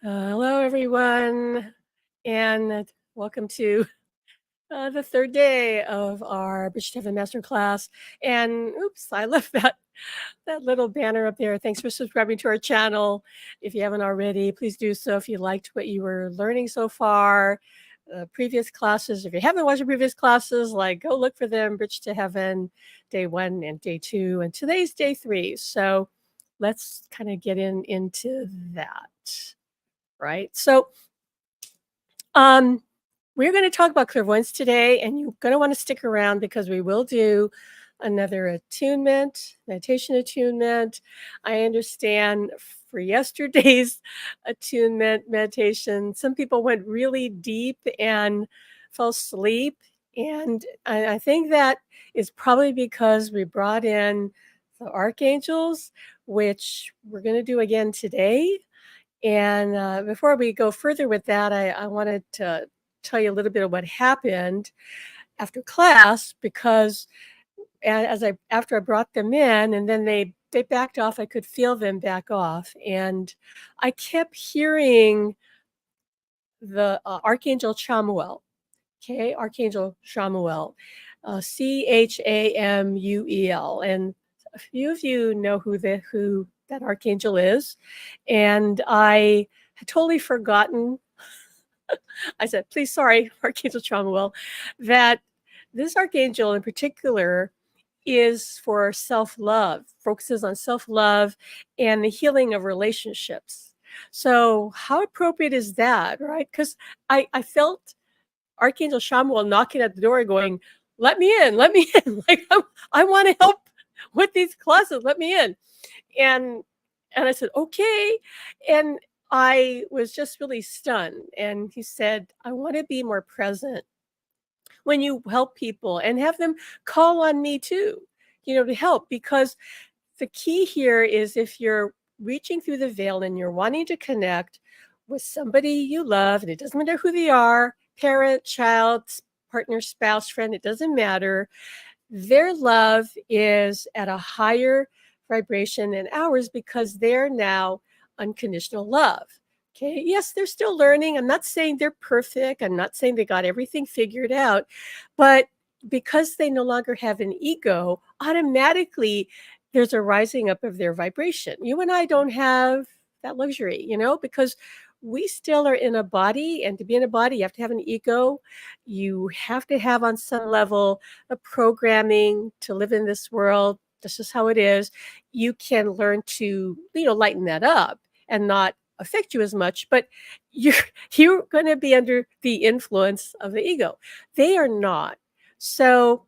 Hello, everyone, and welcome to the third day of our Bridge to Heaven Masterclass. And oops, I left that little banner up there. Thanks for subscribing to our channel. If you haven't already, please do so. If you liked what you were learning so far, previous classes. If you haven't watched the previous classes, like go look for them. Bridge to Heaven, day 1 and day 2, and today's day 3. So let's kind of get into that. Right. So, we're going to talk about clairvoyance today, and you're going to want to stick around because we will do another attunement, meditation attunement. I understand for yesterday's attunement meditation, some people went really deep and fell asleep. And I think that is probably because we brought in the archangels, which we're going to do again today. And before we go further with that, I wanted to tell you a little bit of what happened after class because after I brought them in and then they backed off, I could feel them back off, and I kept hearing the Archangel Chamuel. Okay, Archangel Chamuel, Chamuel, and a few of you know who that archangel is, and I had totally forgotten. I said, "Please, sorry, Archangel Chamuel, that this archangel in particular is for self-love, focuses on self-love and the healing of relationships." So, how appropriate is that, right? Because I felt Archangel Chamuel knocking at the door going, let me in, let me in. Like, I want to help with these classes, let me in. And I said, okay. And I was just really stunned. And he said, I want to be more present when you help people and have them call on me too, to help. Because the key here is if you're reaching through the veil and you're wanting to connect with somebody you love, and it doesn't matter who they are, parent, child, partner, spouse, friend, it doesn't matter. Their love is at a higher vibration than ours because they're now unconditional love. Okay. Yes, they're still learning. I'm not saying they're perfect. I'm not saying they got everything figured out, but because they no longer have an ego, automatically there's a rising up of their vibration. You and I don't have that luxury, because we still are in a body, and to be in a body, you have to have an ego. You have to have, on some level, a programming to live in this world. This is how it is. You can learn to, lighten that up and not affect you as much, but you're you're going to be under the influence of the ego. They are not. So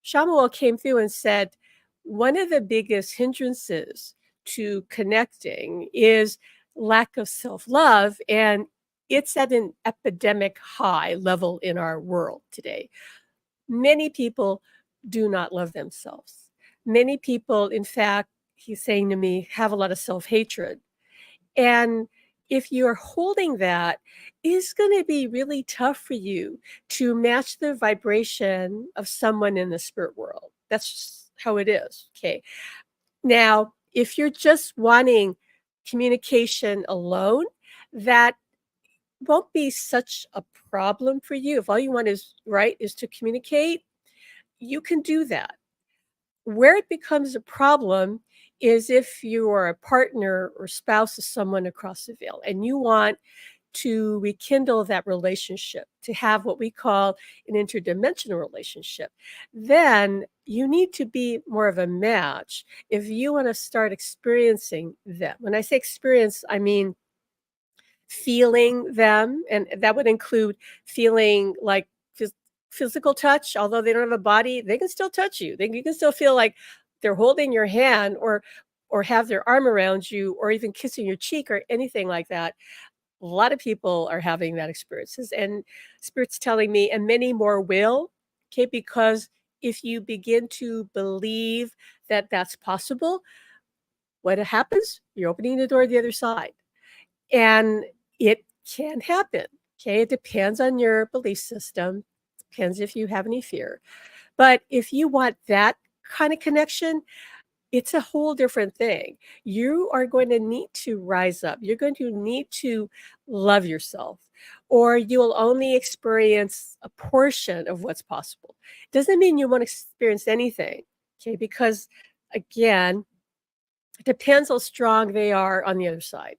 Shamuel came through and said, one of the biggest hindrances to connecting is lack of self-love, and it's at an epidemic high level in our world today. Many people do not love themselves. Many people, in fact, he's saying to me, have a lot of self-hatred. And if you're holding that, it's going to be really tough for you to match the vibration of someone in the spirit world. That's just how it is. Okay. Now, if you're just wanting communication alone, that won't be such a problem for you. If all you want is to communicate, you can do that. Where it becomes a problem is if you are a partner or spouse of someone across the veil and you want to rekindle that relationship, to have what we call an interdimensional relationship, then you need to be more of a match if you want to start experiencing them. When I say experience, I mean feeling them, and that would include feeling like physical touch. Although they don't have a body, they can still touch you. You can still feel like they're holding your hand or have their arm around you or even kissing your cheek or anything like that. A lot of people are having that experiences, and spirit's telling me, and many more will. Okay, because if you begin to believe that that's possible, what happens? You're opening the door to the other side. And it can happen. Okay. It depends on your belief system. Depends if you have any fear. But if you want that kind of connection, it's a whole different thing. You are going to need to rise up. You're going to need to love yourself, or you'll only experience a portion of what's possible. Doesn't mean you won't experience anything, okay? Because again, it depends how strong they are on the other side,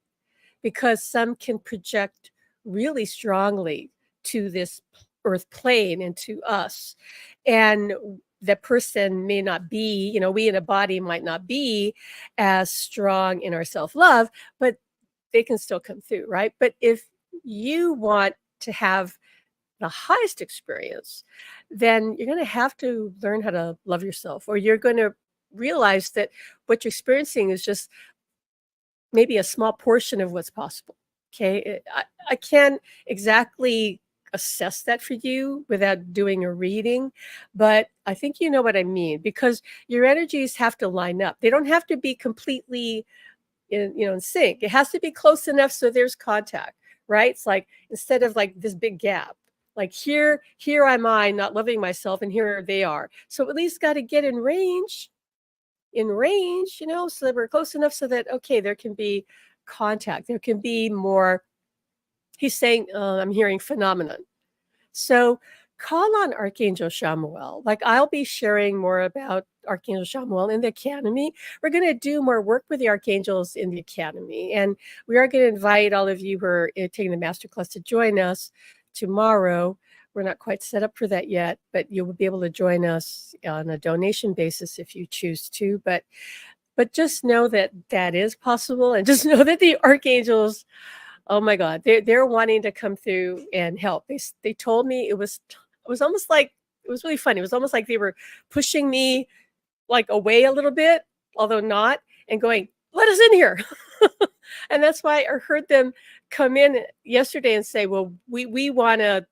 because some can project really strongly to this earth plane and to us. And the person may not be, we in a body might not be as strong in our self love, but they can still come through, right? But if you want to have the highest experience, then you're going to have to learn how to love yourself, or you're going to realize that what you're experiencing is just maybe a small portion of what's possible. Okay. I can't exactly assess that for you without doing a reading, but I think you know what I mean, because your energies have to line up. They don't have to be completely in sync. It has to be close enough so there's contact, right? It's like, instead of like this big gap, like here am I not loving myself, and here they are. So at least got to get in range, so that we're close enough so that, okay, there can be contact. There can be more, he's saying, I'm hearing phenomenon. So call on Archangel Chamuel. Like, I'll be sharing more about Archangel Chamuel in the Academy. We're going to do more work with the Archangels in the Academy. And we are going to invite all of you who are taking the masterclass to join us tomorrow. We're not quite set up for that yet, but you'll be able to join us on a donation basis if you choose to. But just know that that is possible, and just know that the archangels, oh my God, they're wanting to come through and help. They told me it was almost like, it was really funny. It was almost like they were pushing me like away a little bit, although not, and going, "Let us in here." And that's why I heard them come in yesterday and say, "Well, we want to."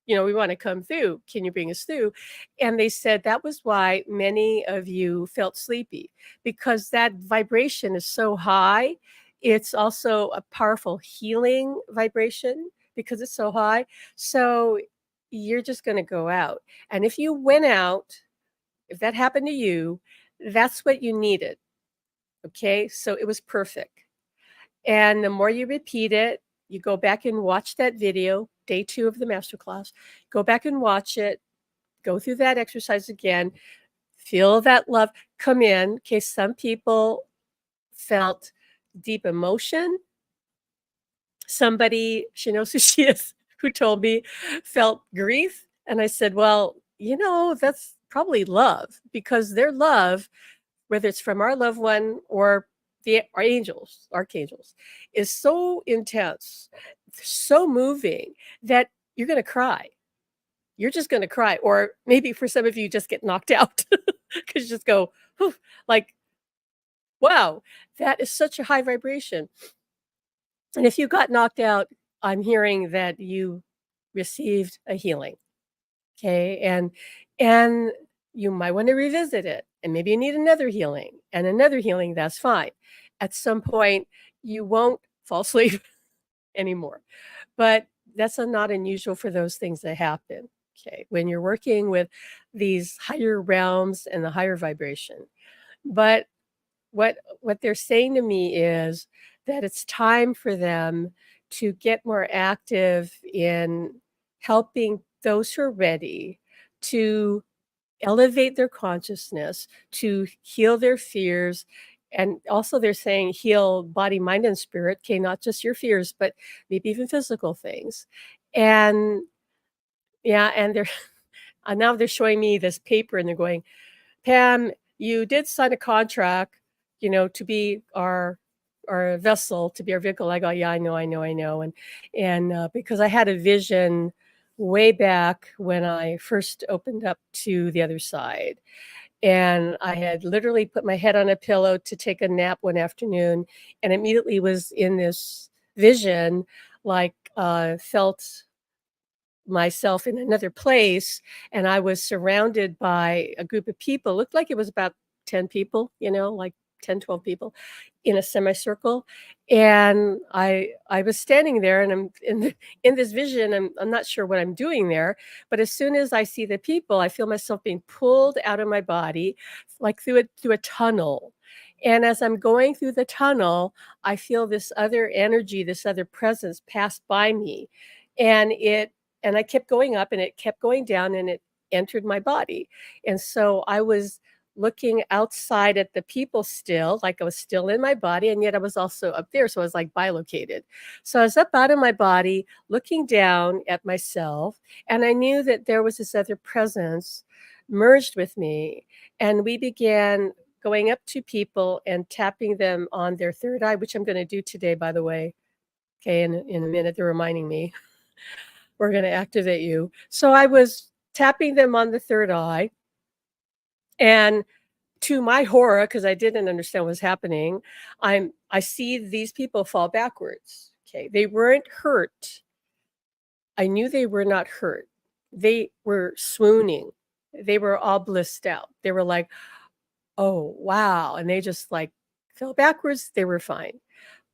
We want to come through. Can you bring us through? And they said that was why many of you felt sleepy, because that vibration is so high. It's also a powerful healing vibration because it's so high. So you're just going to go out. And if you went out, if that happened to you, that's what you needed. Okay. So it was perfect. And the more you repeat it, you go back and watch that video, day 2 of the masterclass, go back and watch it, go through that exercise again, feel that love come in. Okay, some people felt deep emotion. Somebody, she knows who she is, who told me felt grief. And I said, well, that's probably love, because their love, whether it's from our loved one or our archangels, is so intense, so moving, that you're going to cry. You're just going to cry. Or maybe for some of you, just get knocked out because you just go, whew, like, wow, that is such a high vibration. And if you got knocked out, I'm hearing that you received a healing. Okay. And you might want to revisit it, and maybe you need another healing and another healing. That's fine. At some point, you won't fall asleep anymore. But that's not unusual for those things that happen. Okay. When you're working with these higher realms and the higher vibration. But what they're saying to me is that it's time for them to get more active in helping those who are ready to elevate their consciousness, to heal their fears. And also they're saying heal body, mind, and spirit. Okay, not just your fears, but maybe even physical things. And yeah, and they're now they're showing me this paper, and they're going, Pam, you did sign a contract, to be our vessel, to be our vehicle. I go, yeah, I know. And because I had a vision way back when I first opened up to the other side. And I had literally put my head on a pillow to take a nap one afternoon, and immediately was in this vision, like felt myself in another place, and I was surrounded by a group of people. Looked like it was about 10 people, like 10, 12 people in a semicircle. And I was standing there, and I'm in this vision. I'm not sure what I'm doing there, but as soon as I see the people, I feel myself being pulled out of my body, like through a tunnel. And as I'm going through the tunnel, I feel this other energy, this other presence pass by me. And I kept going up and it kept going down and it entered my body. And so I was looking outside at the people still, like I was still in my body, and yet I was also up there. So I was like bilocated. So I was up out of my body, looking down at myself, and I knew that there was this other presence merged with me. And we began going up to people and tapping them on their third eye, which I'm going to do today, by the way. Okay, in a minute, they're reminding me we're going to activate you. So I was tapping them on the third eye, and to my horror, because I didn't understand what was happening, I see these people fall backwards. Okay, they weren't hurt. I knew they were not hurt. They were swooning. They were all blissed out. They were like, "Oh, wow," and they just, like, fell backwards, they were fine.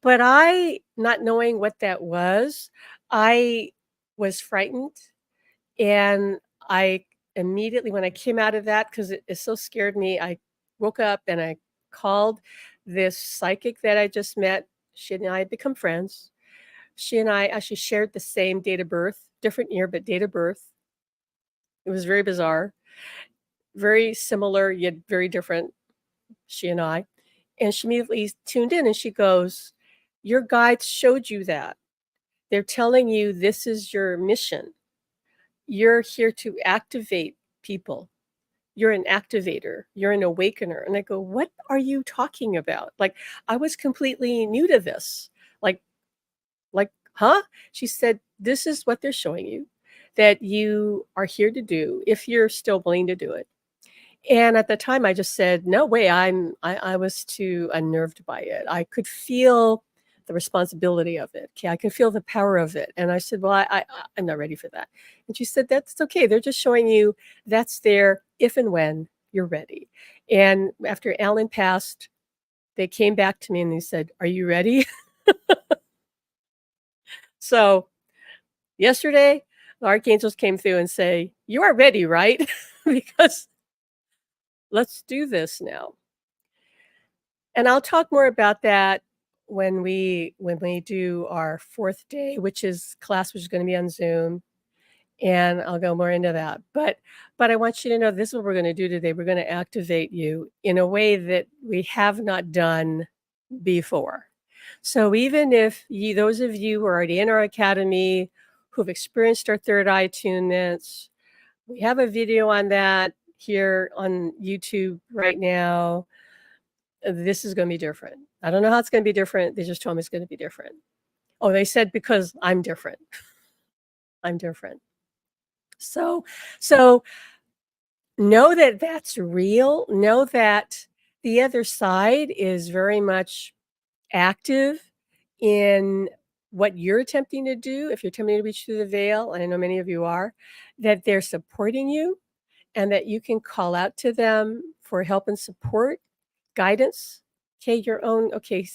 But I, not knowing what that was, I was frightened, and I immediately when I came out of that, 'cause it so scared me, I woke up and I called this psychic that I just met. She and I had become friends. She and I actually shared the same date of birth, different year, but date of birth. It was very bizarre, very similar, yet very different, she and I. And she immediately tuned in and she goes, "Your guides showed you that. They're telling you this is your mission. You're here to activate people. You're an activator. You're an awakener." And I go, "What are you talking about?" Like, I was completely new to this. Like, huh? She said, "This is what they're showing you that you are here to do if you're still willing to do it." And at the time, I just said, "No way." I was too unnerved by it. I could feel the responsibility of it. Okay, I could feel the power of it. And I said, "Well, I'm not ready for that." And she said, "That's okay. They're just showing you that's there if and when you're ready." And after Alan passed, they came back to me and they said, "Are you ready?" So yesterday, the archangels came through and say, "You are ready, right?" Because let's do this now. And I'll talk more about that when we do our 4th day, which is class, which is gonna be on Zoom, and I'll go more into that. But I want you to know this is what we're gonna do today. We're gonna activate you in a way that we have not done before. So even if you those of you who are already in our academy, who've experienced our third eye attunements, we have a video on that here on YouTube right now. This is gonna be different. I don't know how it's gonna be different. They just told me it's gonna be different. Oh, they said because I'm different. I'm different. So so know that that's real. Know that the other side is very much active in what you're attempting to do. If you're attempting to reach through the veil, and I know many of you are, that they're supporting you and that you can call out to them for help and support, guidance. Okay,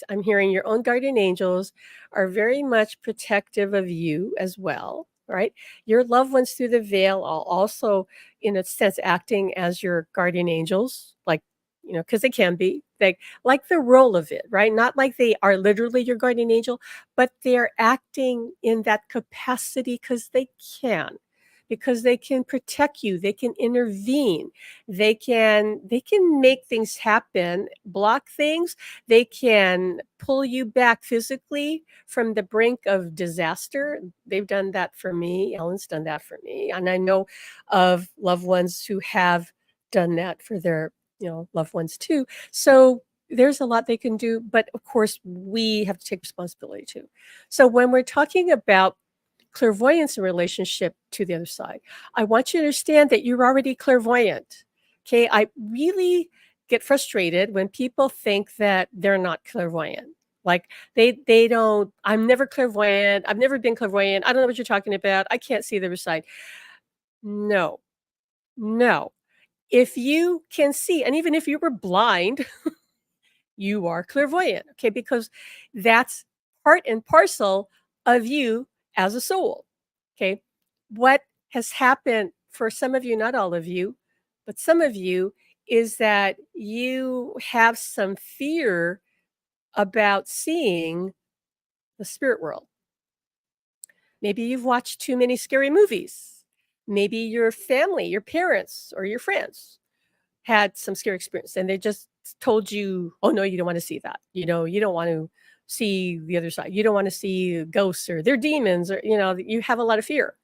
I'm hearing your own guardian angels are very much protective of you as well, right? Your loved ones through the veil are also, in a sense, acting as your guardian angels, like, because they can be. They like the role of it, right? Not like they are literally your guardian angel, but they're acting in that capacity because they can protect you, they can intervene, they can make things happen, block things, they can pull you back physically from the brink of disaster. They've done that for me. Ellen's done that for me, and I know of loved ones who have done that for their, loved ones too. So there's a lot they can do, but of course we have to take responsibility too. So when we're talking about clairvoyance in relationship to the other side, I want you to understand that you're already clairvoyant. Okay, I really get frustrated when people think that they're not clairvoyant. Like they don't, I'm never clairvoyant, I've never been clairvoyant, I don't know what you're talking about, I can't see the other side. No, no. If you can see, and even if you were blind, you are clairvoyant, okay? Because that's part and parcel of you as a soul, okay? What has happened for some of you, not all of you, but some of you, is that you have some fear about seeing the spirit world. Maybe you've watched too many scary movies. Maybe your family, your parents, or your friends had some scary experience and they just told you, oh no, you don't want to see that. You don't want to see the other side. You don't want to see ghosts or their demons, or you have a lot of fear.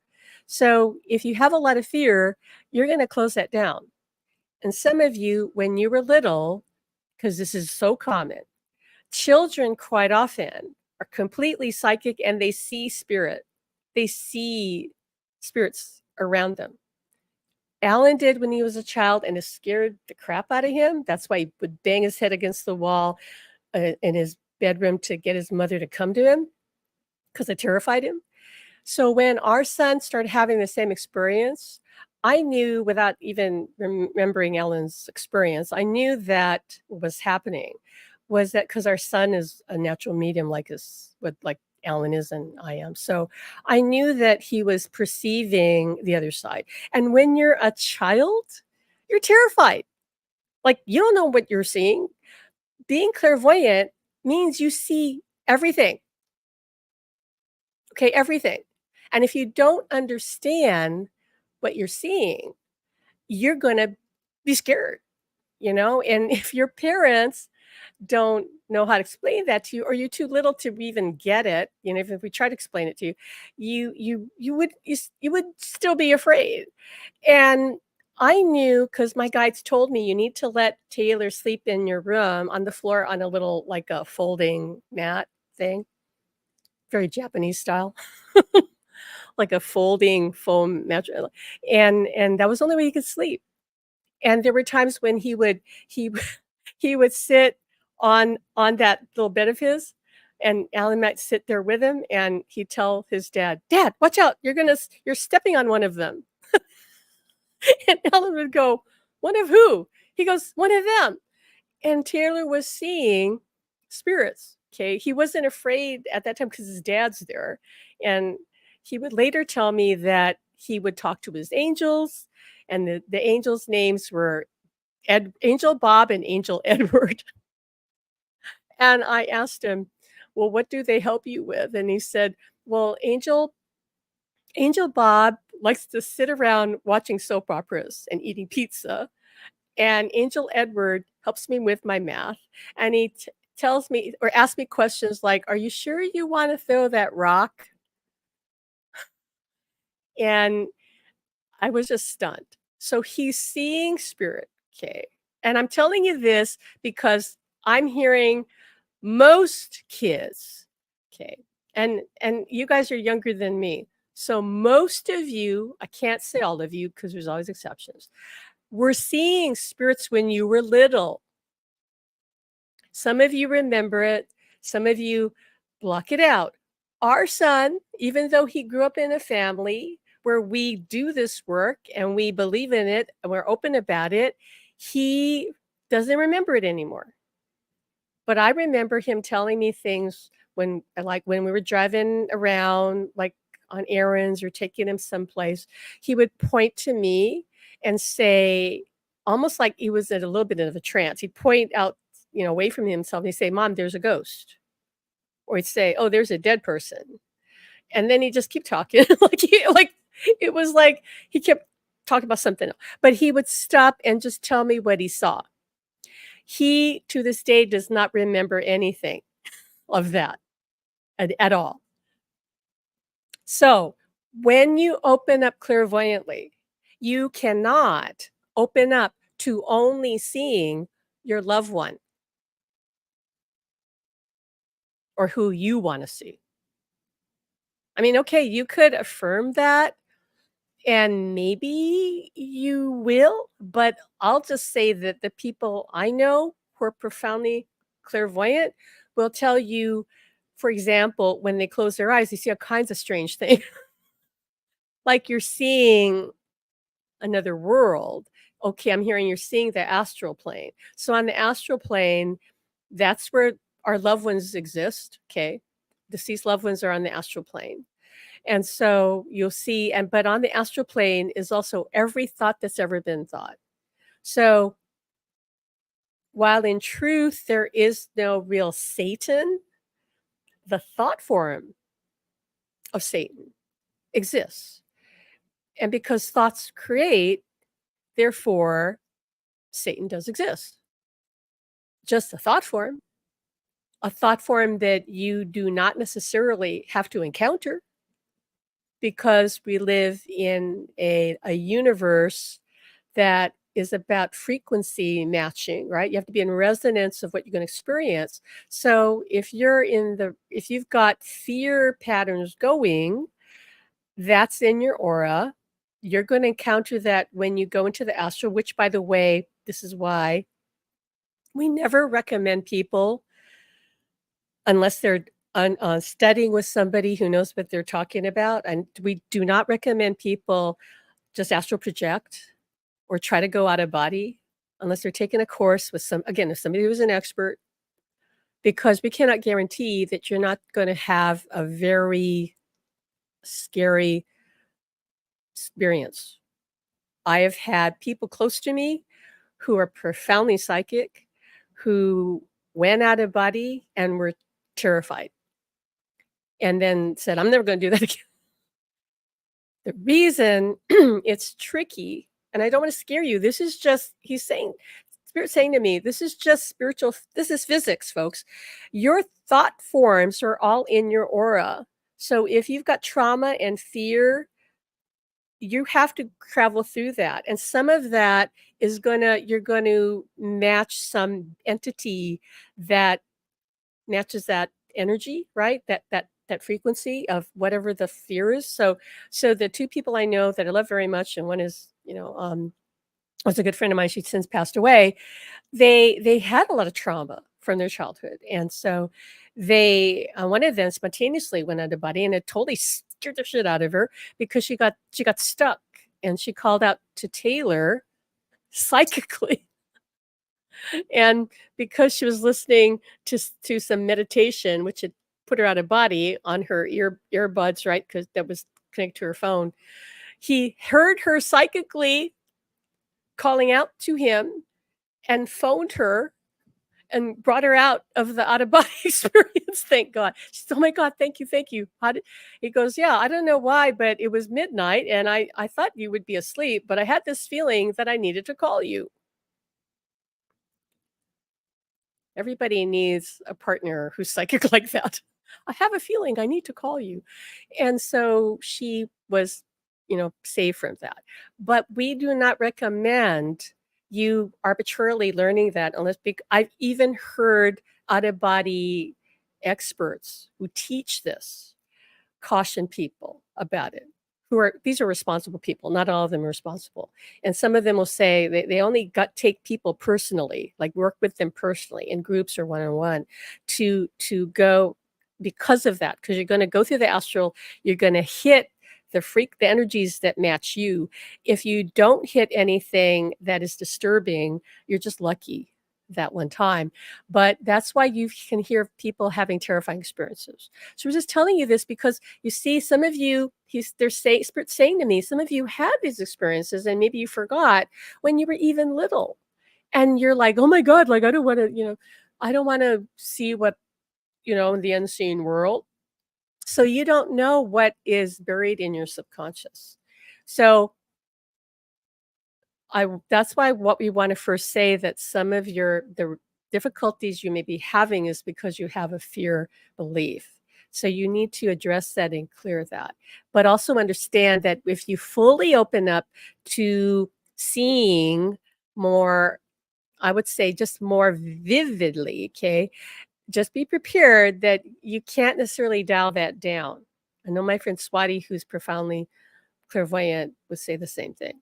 So if you have a lot of fear, you're going to close that down. And some of you, when you were little, because this is so common, children quite often are completely psychic and they see spirit. They see spirits around them. Alan did when he was a child, and it scared the crap out of him. That's why he would bang his head against the wall in his bedroom to get his mother to come to him, because it terrified him. So when our son started having the same experience, I knew, without even remembering Alan's experience, I knew that what was happening was that because our son is a natural medium like Alan is and I am. So I knew that he was perceiving the other side. And when you're a child, you're terrified. Like, you don't know what you're seeing. Being clairvoyant means you see everything. Okay, everything. And if you don't understand what you're seeing, you're going to be scared, And if your parents don't know how to explain that to you, or you're too little to even get it, if we try to explain it to you, you would still be afraid. And I knew, because my guides told me, you need to let Taylor sleep in your room on the floor on a little, like a folding mat thing, very Japanese style. Like a folding foam mattress, and that was the only way he could sleep. And there were times when he he would sit on that little bed of his, and Alan might sit there with him, and he'd tell his dad, "Dad, watch out! You're stepping on one of them." And Alan would go, "One of who?" He goes, "One of them." And Taylor was seeing spirits. Okay, he wasn't afraid at that time because his dad's there, and he would later tell me that he would talk to his angels, and the angels' names were Angel Bob and Angel Edward. And I asked him, "Well, what do they help you with?" And he said, "Well, Angel Bob likes to sit around watching soap operas and eating pizza, and Angel Edward helps me with my math, and he tells me or asks me questions like, 'Are you sure you want to throw that rock?'" And I was just stunned. So he's seeing spirit, okay? And I'm telling you this because I'm hearing most kids, okay? And you guys are younger than me. So most of you, I can't say all of you because there's always exceptions, were seeing spirits when you were little. Some of you remember it. Some of you block it out. Our son, even though he grew up in a family where we do this work and we believe in it and we're open about it, he doesn't remember it anymore. But I remember him telling me things when we were driving around, like on errands or taking him someplace, he would point to me and say, almost like he was at a little bit of a trance. He'd point out, away from himself, and he'd say, "Mom, there's a ghost." Or he'd say, "Oh, there's a dead person." And then he'd just keep talking. like it was like he kept talking about something else. But he would stop and just tell me what he saw. He, to this day, does not remember anything of that at all. So when you open up clairvoyantly, you cannot open up to only seeing your loved one or who you want to see. I mean, okay, you could affirm that, and maybe you will, but I'll just say that the people I know who are profoundly clairvoyant will tell you, for example, when they close their eyes, they see all kinds of strange things. Like you're seeing another world. Okay, I'm hearing you're seeing the astral plane. So on the astral plane, that's where our loved ones exist. Okay, deceased loved ones are on the astral plane. And so you'll see, but on the astral plane is also every thought that's ever been thought. So while in truth there is no real Satan, the thought form of Satan exists. And because thoughts create, therefore, Satan does exist. Just a thought form that you do not necessarily have to encounter because we live in a universe that is about frequency matching, right? You have to be in resonance of what you're going to experience. So if you've got fear patterns going, that's in your aura. You're going to encounter that when you go into the astral, which, by the way, this is why we never recommend people, unless they're studying with somebody who knows what they're talking about. And we do not recommend people just astral project or try to go out of body unless they're taking a course with if somebody who's an expert, because we cannot guarantee that you're not going to have a very scary experience. I have had people close to me who are profoundly psychic, who went out of body and were terrified, and then said, I'm never going to do that again. The reason it's tricky, and I don't want to scare you, this is just, Spirit saying to me, this is just spiritual, this is physics, folks. Your thought forms are all in your aura. So if you've got trauma and fear, you have to travel through that. And some of that you're going to match some entity that matches that energy, right? That frequency of whatever the fear is. So the two people I know that I love very much, and one is, was a good friend of mine. She's since passed away. They had a lot of trauma from their childhood, and so one of them spontaneously went out of body, and it totally scared the shit out of her because she got stuck, and she called out to Taylor psychically. And because she was listening to some meditation, which had put her out of body on her earbuds, right? Because that was connected to her phone. He heard her psychically calling out to him and phoned her and brought her out of the out of body experience. Thank God. She said, oh my God, thank you, thank you. He goes, yeah, I don't know why, but it was midnight and I thought you would be asleep, but I had this feeling that I needed to call you. Everybody needs a partner who's psychic like that. I have a feeling I need to call you. And so she was, saved from that. But we do not recommend you arbitrarily learning that I've even heard out of body experts who teach this caution people about it. These are responsible people. Not all of them are responsible. And some of them will say they only take people personally, like work with them personally in groups or one-on-one to go because of that. Because you're going to go through the astral, you're going to hit the energies that match you. If you don't hit anything that is disturbing, you're just lucky that one time. But that's why you can hear people having terrifying experiences. So we're just telling you this because you see, some of you, Spirit saying to me, some of you had these experiences and maybe you forgot when you were even little. And you're like, oh my God, like I don't want to see what, in the unseen world. So you don't know what is buried in your subconscious. So that's why what we want to first say that some of the difficulties you may be having is because you have a fear belief. So you need to address that and clear that. But also understand that if you fully open up to seeing more, I would say just more vividly, okay, just be prepared that you can't necessarily dial that down. I know my friend Swati, who's profoundly clairvoyant, would say the same thing.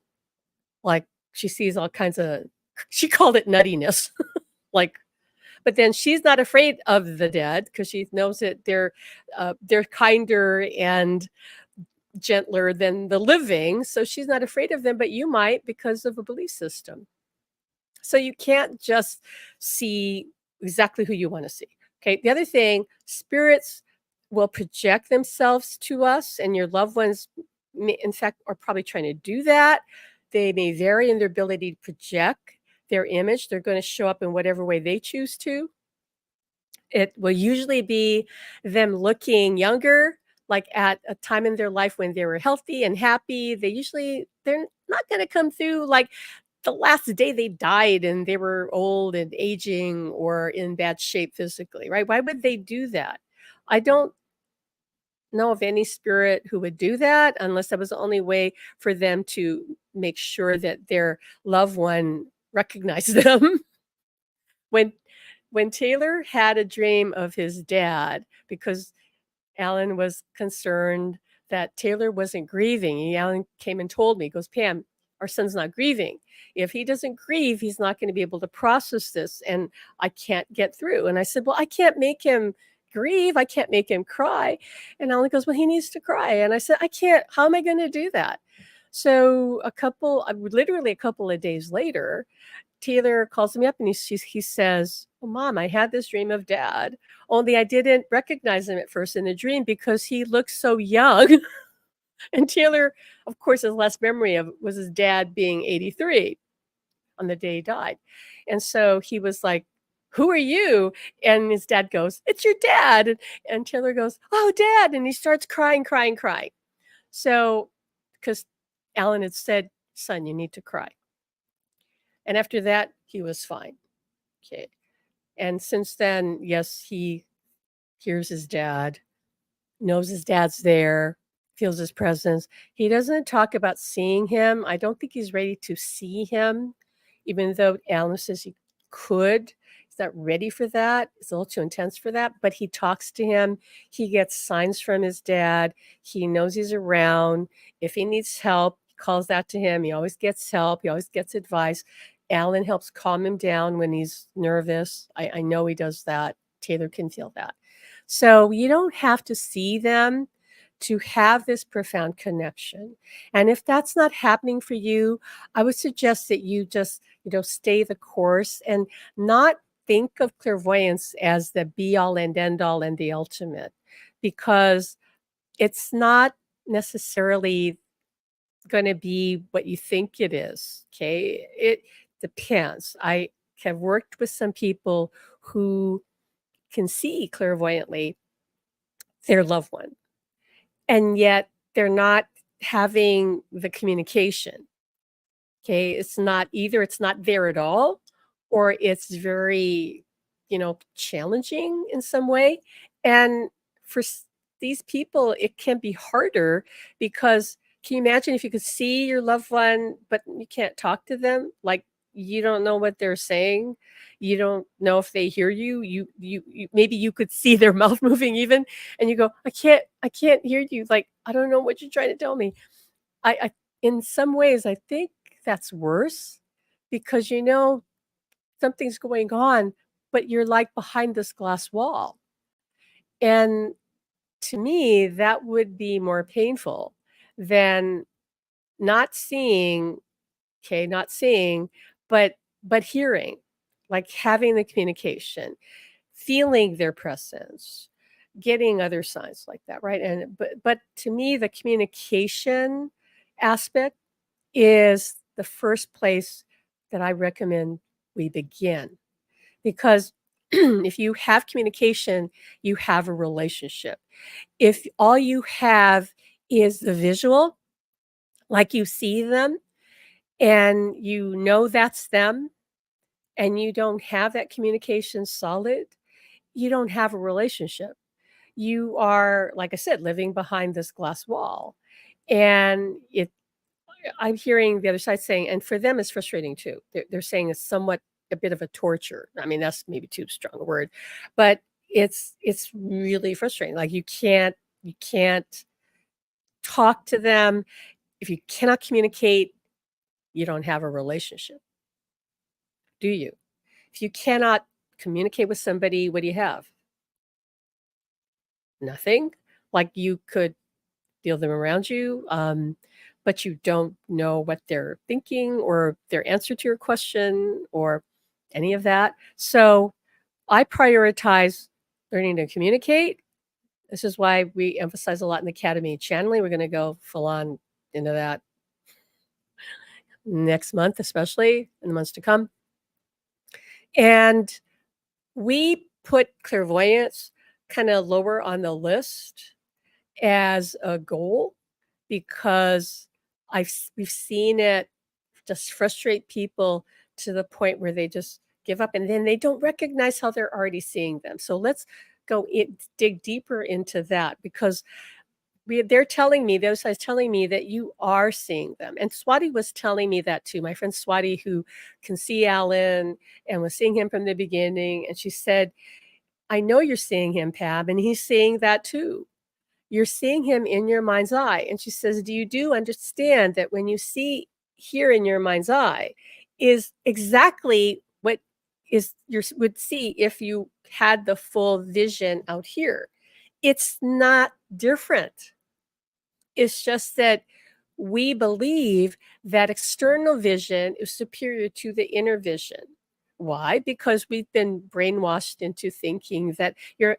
Like, she sees all kinds of, she called it nuttiness. But then she's not afraid of the dead because she knows that they're kinder and gentler than the living. So she's not afraid of them, but you might because of a belief system. So you can't just see exactly who you want to see. Okay. The other thing, spirits will project themselves to us, and your loved ones, in fact, are probably trying to do that. They may vary in their ability to project. their image. They're going to show up in whatever way they choose to. It will usually be them looking younger, like at a time in their life when they were healthy and happy. They're not going to come through like the last day they died and they were old and aging or in bad shape physically, right? Why would they do that? I don't know of any spirit who would do that unless that was the only way for them to make sure that their loved one recognized them. when when Taylor had a dream of his dad, because Alan was concerned that Taylor wasn't grieving. Alan came and told me, he goes, Pam, our son's not grieving. If he doesn't grieve, he's not going to be able to process this. And I can't get through. And I said, well, I can't make him grieve. I can't make him cry. And Alan goes, well, he needs to cry. And I said, I can't. How am I going to do that? So literally a couple of days later, Taylor calls me up and he says, oh, Mom, I had this dream of Dad, only I didn't recognize him at first in the dream because he looked so young. And Taylor, of course, his last memory of was his dad being 83 on the day he died. And so he was like, who are you? And his dad goes, it's your dad. And Taylor goes, oh, Dad. And he starts crying. So, because Alan had said, son, you need to cry. And after that, he was fine. Okay. And since then, yes, he hears his dad, knows his dad's there, feels his presence. He doesn't talk about seeing him. I don't think he's ready to see him, even though Alan says he could. He's not ready for that. It's a little too intense for that, but he talks to him. He gets signs from his dad. He knows he's around. If he needs help, he calls out to him. He always gets help. He always gets advice. Alan helps calm him down when he's nervous. I know he does that. Taylor can feel that. So you don't have to see them to have this profound connection. And if that's not happening for you, I would suggest that you just, stay the course and not think of clairvoyance as the be all and end all and the ultimate, because it's not necessarily going to be what you think it is. Okay. It depends. I have worked with some people who can see clairvoyantly their loved one, and yet they're not having the communication. Okay. It's not there at all, or it's very, challenging in some way. And for these people, it can be harder because can you imagine if you could see your loved one, but you can't talk to them? Like you don't know what they're saying. You don't know if they hear you. You maybe you could see their mouth moving even, and you go, I can't hear you. Like, I don't know what you're trying to tell me. I in some ways, I think that's worse because something's going on, but you're like behind this glass wall. And to me, that would be more painful than not seeing, okay, not seeing, but hearing, like having the communication, feeling their presence, getting other signs like that, right? And but to me, the communication aspect is the first place that I recommend we begin. Because if you have communication, you have a relationship. If all you have is the visual, like you see them and you know that's them, and you don't have that communication solid, you don't have a relationship. You are, like I said, living behind this glass wall. And I'm hearing the other side saying, and for them, it's frustrating too. They're saying it's somewhat a bit of a torture. I mean, that's maybe too strong a word, but it's really frustrating. Like you can't talk to them. If you cannot communicate, you don't have a relationship, do you? If you cannot communicate with somebody, what do you have? Nothing. Like you could feel them around you, but you don't know what they're thinking or their answer to your question or any of that. So I prioritize learning to communicate. This is why we emphasize a lot in the Academy channeling. We're going to go full on into that next month, especially in the months to come. And we put clairvoyance kind of lower on the list as a goal because we've seen it just frustrate people to the point where they just give up and then they don't recognize how they're already seeing them. So let's dig deeper into that because they're telling me, those guys telling me that you are seeing them. And Swati was telling me that too. My friend Swati, who can see Alan and was seeing him from the beginning. And she said, I know you're seeing him, Pam, and he's seeing that too. You're seeing him in your mind's eye. And she says, do understand that when you see here in your mind's eye is exactly what is you would see if you had the full vision out here. It's not different. It's just that we believe that external vision is superior to the inner vision. Why? Because we've been brainwashed into thinking that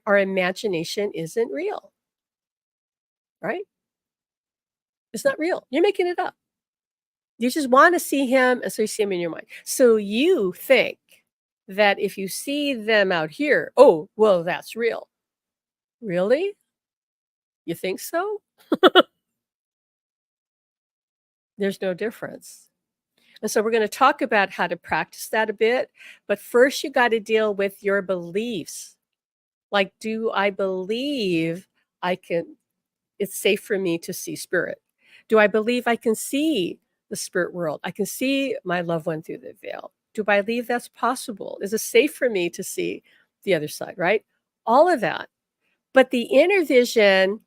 our imagination isn't real, right? It's not real. You're making it up. You just want to see him, and so you see him in your mind. So you think that if you see them out here, oh, well, that's real. Really? You think so? There's no difference. And so we're going to talk about how to practice that a bit. But first, you got to deal with your beliefs. Like, do I believe it's safe for me to see spirit? Do I believe I can see the spirit world? I can see my loved one through the veil. Do I believe that's possible? Is it safe for me to see the other side, right? All of that. But the inner vision,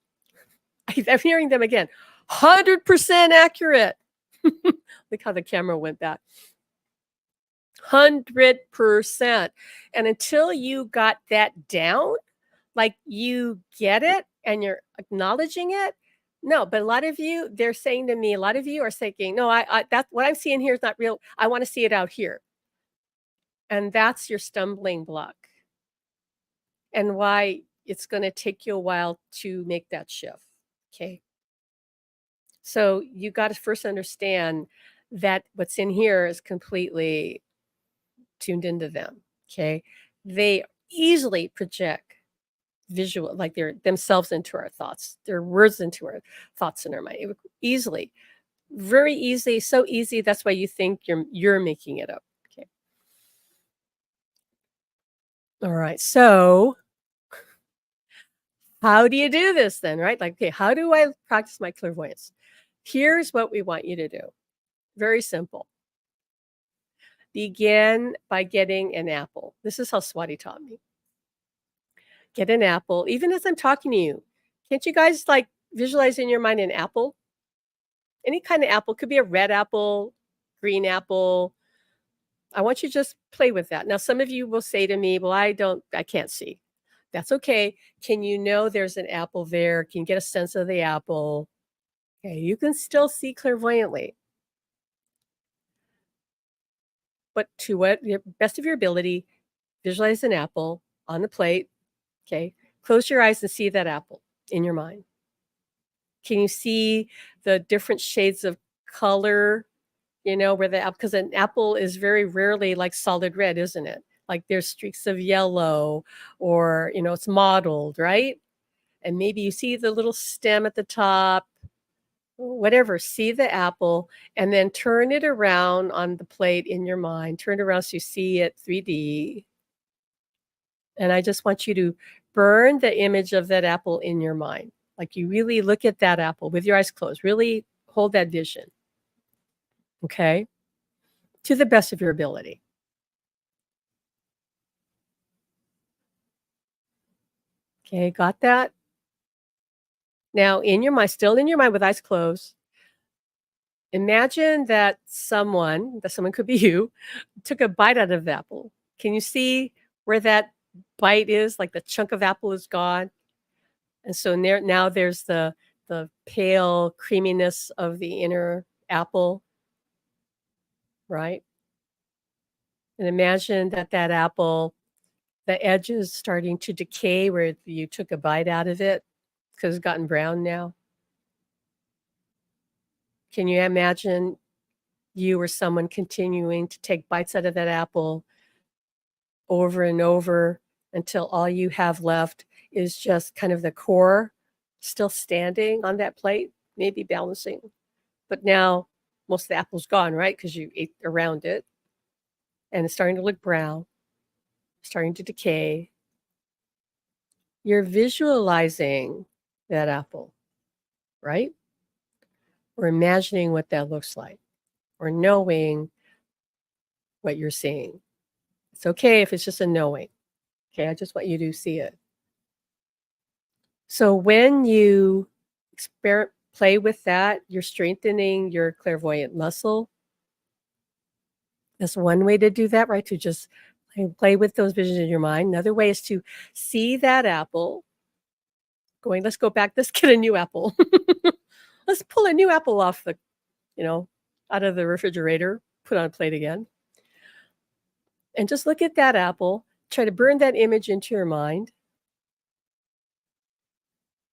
I'm hearing them again, 100% accurate. Look how the camera went back. 100%. And until you got that down, like you get it and you're acknowledging it. No, but a lot of you, they're saying to me, a lot of you are thinking, no, that's what I'm seeing here is not real. I want to see it out here. And that's your stumbling block and why it's going to take you a while to make that shift. Okay. So you got to first understand that what's in here is completely tuned into them. Okay. They easily project visual, like they're themselves into our thoughts, their words into our thoughts in our mind. Easily, very easy, so easy. That's why you think you're making it up. Okay. All right. So how do you do this then, right? Like, okay, how do I practice my clairvoyance? Here's what we want you to do. Very simple. Begin by getting an apple. This is how Swati taught me. Get an apple, even as I'm talking to you. Can't you guys like visualize in your mind an apple? Any kind of apple, could be a red apple, green apple. I want you to just play with that. Now, some of you will say to me, well, I can't see. That's okay. Can you know there's an apple there? Can you get a sense of the apple? Okay, you can still see clairvoyantly. But to what the best of your ability, visualize an apple on the plate. Okay, close your eyes and see that apple in your mind. Can you see the different shades of color? You know, where because an apple is very rarely like solid red, isn't it? Like there's streaks of yellow or, it's mottled, right? And maybe you see the little stem at the top, whatever, see the apple and then turn it around on the plate in your mind. Turn it around so you see it 3D. And I just want you to burn the image of that apple in your mind. Like you really look at that apple with your eyes closed, really hold that vision. Okay? To the best of your ability. Okay, got that? Now, in your mind, still in your mind with eyes closed, imagine that someone could be you, took a bite out of the apple. Can you see where that bite is? Like the chunk of apple is gone. And so now there's the pale creaminess of the inner apple, right? And imagine that apple, the edge is starting to decay where you took a bite out of it because it's gotten brown now. Can you imagine you or someone continuing to take bites out of that apple over and over until all you have left is just kind of the core still standing on that plate, maybe balancing. But now most of the apple's gone, right? Because you ate around it and it's starting to look brown, starting to decay. You're visualizing that apple, right? Or imagining what that looks like, or knowing what you're seeing. It's okay if it's just a knowing. Okay, I just want you to see it. So when you play with that, you're strengthening your clairvoyant muscle. That's one way to do that, right? To just play with those visions in your mind. Another way is to see that apple going, let's go back, let's get a new apple. Let's pull a new apple off the, out of the refrigerator, put on a plate again. And just look at that apple, try to burn that image into your mind.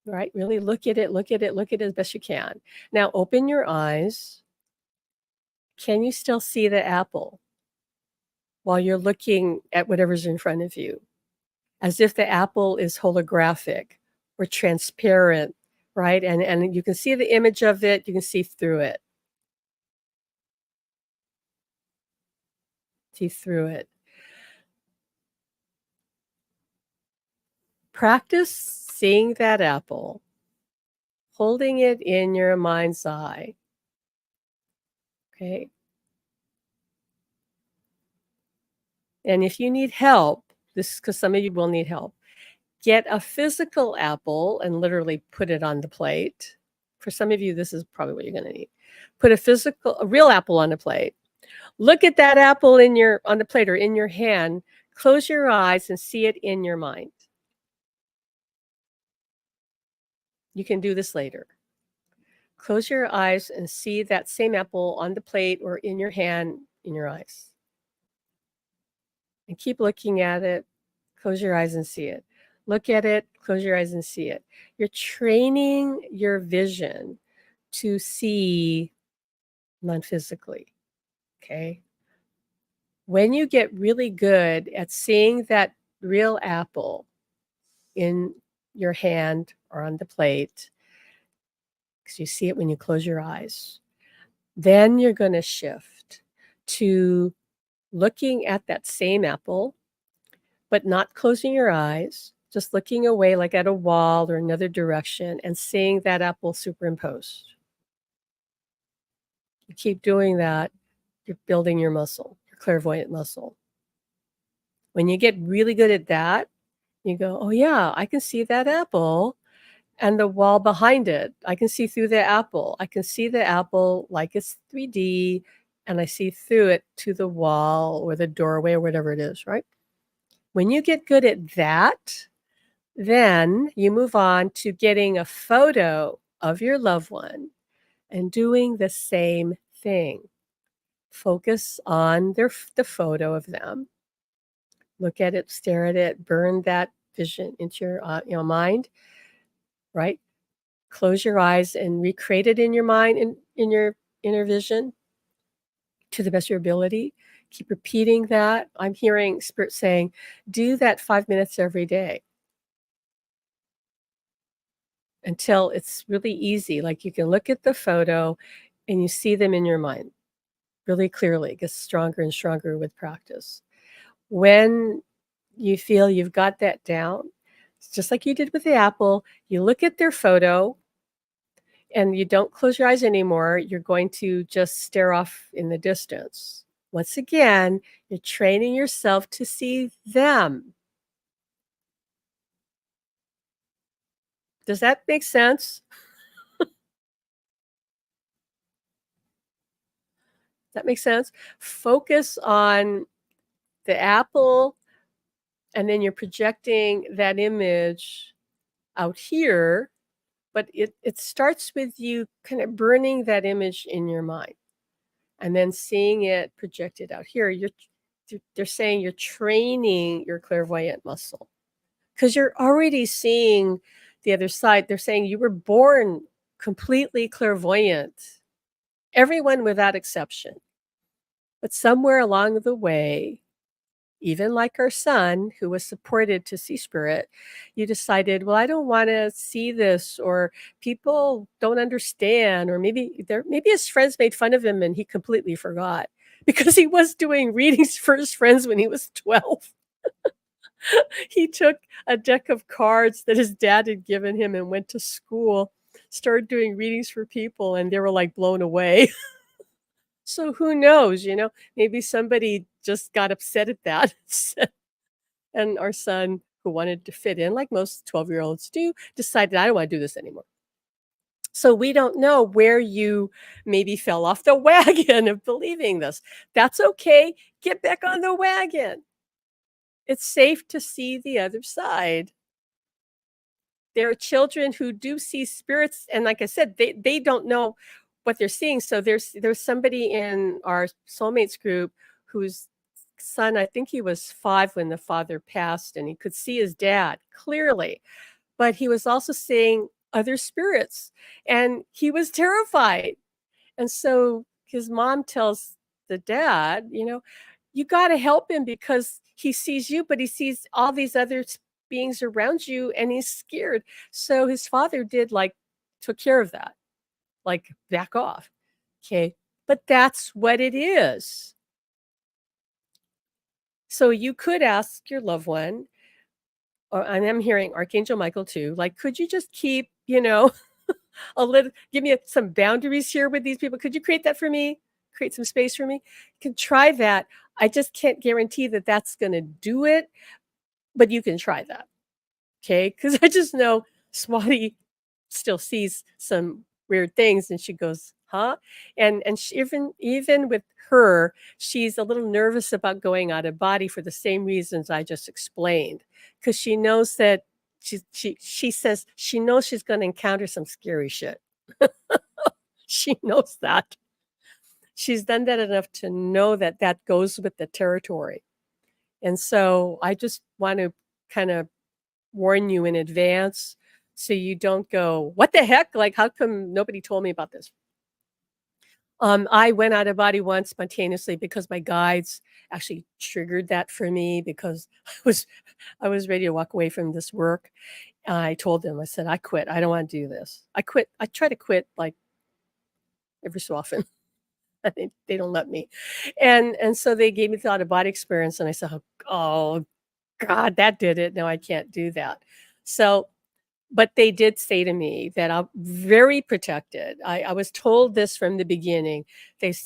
Right? Really look at it, look at it, look at it as best you can. Now open your eyes. Can you still see the apple while you're looking at whatever's in front of you? As if the apple is holographic or transparent, right? And you can see the image of it, you can see through it. See through it. Practice seeing that apple, holding it in your mind's eye. Okay. And if you need help, this is because some of you will need help, get a physical apple and literally put it on the plate. For some of you, this is probably what you're going to need. Put a real apple on the plate. Look at that apple on the plate or in your hand. Close your eyes and see it in your mind. You can do this later. Close your eyes and see that same apple on the plate or in your hand, in your eyes. And keep looking at it. Close your eyes and see it. Look at it, close your eyes and see it. You're training your vision to see non-physically, okay? When you get really good at seeing that real apple in your hand or on the plate, because you see it when you close your eyes, then you're going to shift to looking at that same apple, but not closing your eyes, just looking away like at a wall or another direction and seeing that apple superimposed. You keep doing that, you're building your muscle, your clairvoyant muscle. When you get really good at that, you go, oh yeah, I can see that apple and the wall behind it. I can see through the apple. I can see the apple like it's 3D and I see through it to the wall or the doorway or whatever it is, right? When you get good at that, then you move on to getting a photo of your loved one and doing the same thing. Focus on the photo of them. Look at it, stare at it, burn that vision into your mind, right? Close your eyes and recreate it in your mind, in your inner vision to the best of your ability. Keep repeating that. I'm hearing Spirit saying, do that 5 minutes every day until it's really easy. Like you can look at the photo and you see them in your mind really clearly. It gets stronger and stronger with practice. When you feel you've got that down, it's just like you did with the apple, you look at their photo and you don't close your eyes anymore. You're going to just stare off in the distance. Once again, you're training yourself to see them. Does that make sense? That makes sense? Focus on the apple, and then you're projecting that image out here, but it starts with you kind of burning that image in your mind and then seeing it projected out here. They're saying you're training your clairvoyant muscle because you're already seeing the other side. They're saying you were born completely clairvoyant, everyone without exception. But somewhere along the way, even like our son who was supported to see spirit, you decided, well, I don't want to see this, or people don't understand, or maybe his friends made fun of him and he completely forgot because he was doing readings for his friends when he was 12. He took a deck of cards that his dad had given him and went to school, started doing readings for people, and they were like blown away. So who knows, maybe somebody just got upset at that. And our son, who wanted to fit in like most 12-year-olds do, decided, I don't want to do this anymore. So we don't know where you maybe fell off the wagon of believing this. That's okay. Get back on the wagon. It's safe to see the other side. There are children who do see spirits, and like I said, they don't know what they're seeing. So there's somebody in our soulmates group whose son, I think he was 5 when the father passed, and he could see his dad clearly, but he was also seeing other spirits, and he was terrified. And so his mom tells the dad, "You gotta help him because he sees you, but he sees all these other beings around you, and he's scared." So his father took care of that, like, back off. Okay, but that's what it is. So you could ask your loved one, and I'm hearing Archangel Michael too, like, "Could you just keep, a little give me some boundaries here with these people? Could you create that for me? Create some space for me?" You can try that. I just can't guarantee that that's gonna do it, but you can try that, okay? Because I just know Swati still sees some weird things, and she goes, "Huh?" And she even with her, she's a little nervous about going out of body for the same reasons I just explained, because she knows that she says she knows she's gonna encounter some scary shit. She knows that. She's done that enough to know that that goes with the territory. And so I just want to kind of warn you in advance so you don't go, "What the heck? Like, how come nobody told me about this?" I went out of body once spontaneously because my guides actually triggered that for me because I was ready to walk away from this work. I told them, I said, "I quit. I don't want to do this." I quit. I try to quit like every so often. They don't let me. And so they gave me the out of body experience, and I said, "Oh God, that did it. No, I can't do that." So, but they did say to me that I'm very protected. I was told this from the beginning.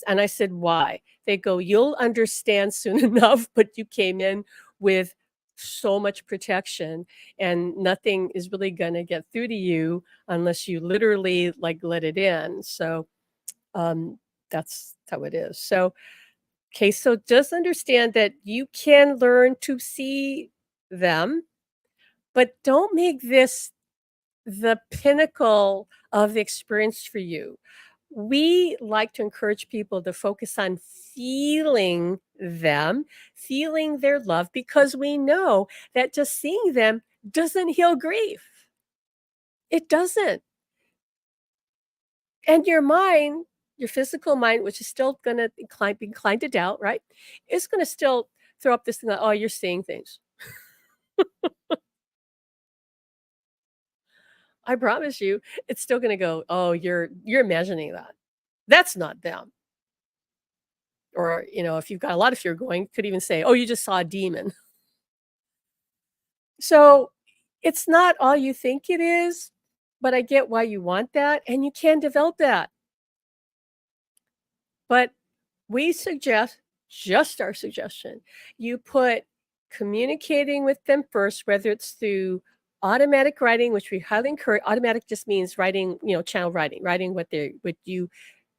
And I said, "Why?" They go, "You'll understand soon enough, but you came in with so much protection, and nothing is really gonna get through to you unless you literally like let it in." So um, that's how it is. So, okay, so just understand that you can learn to see them, but don't make this the pinnacle of the experience for you. We like to encourage people to focus on feeling them, feeling their love, because we know that just seeing them doesn't heal grief. It doesn't. And your mind, your physical mind, which is still gonna be inclined to doubt, right? Is gonna still throw up this thing like, "Oh, you're seeing things." I promise you, it's still gonna go, "Oh, you're imagining that. That's not them." Or, if you've got a lot of fear going, could even say, "Oh, you just saw a demon." So, it's not all you think it is, but I get why you want that, and you can develop that. But we suggest, just our suggestion, you put communicating with them first, whether it's through automatic writing, which we highly encourage. Automatic just means writing, channel writing, writing what you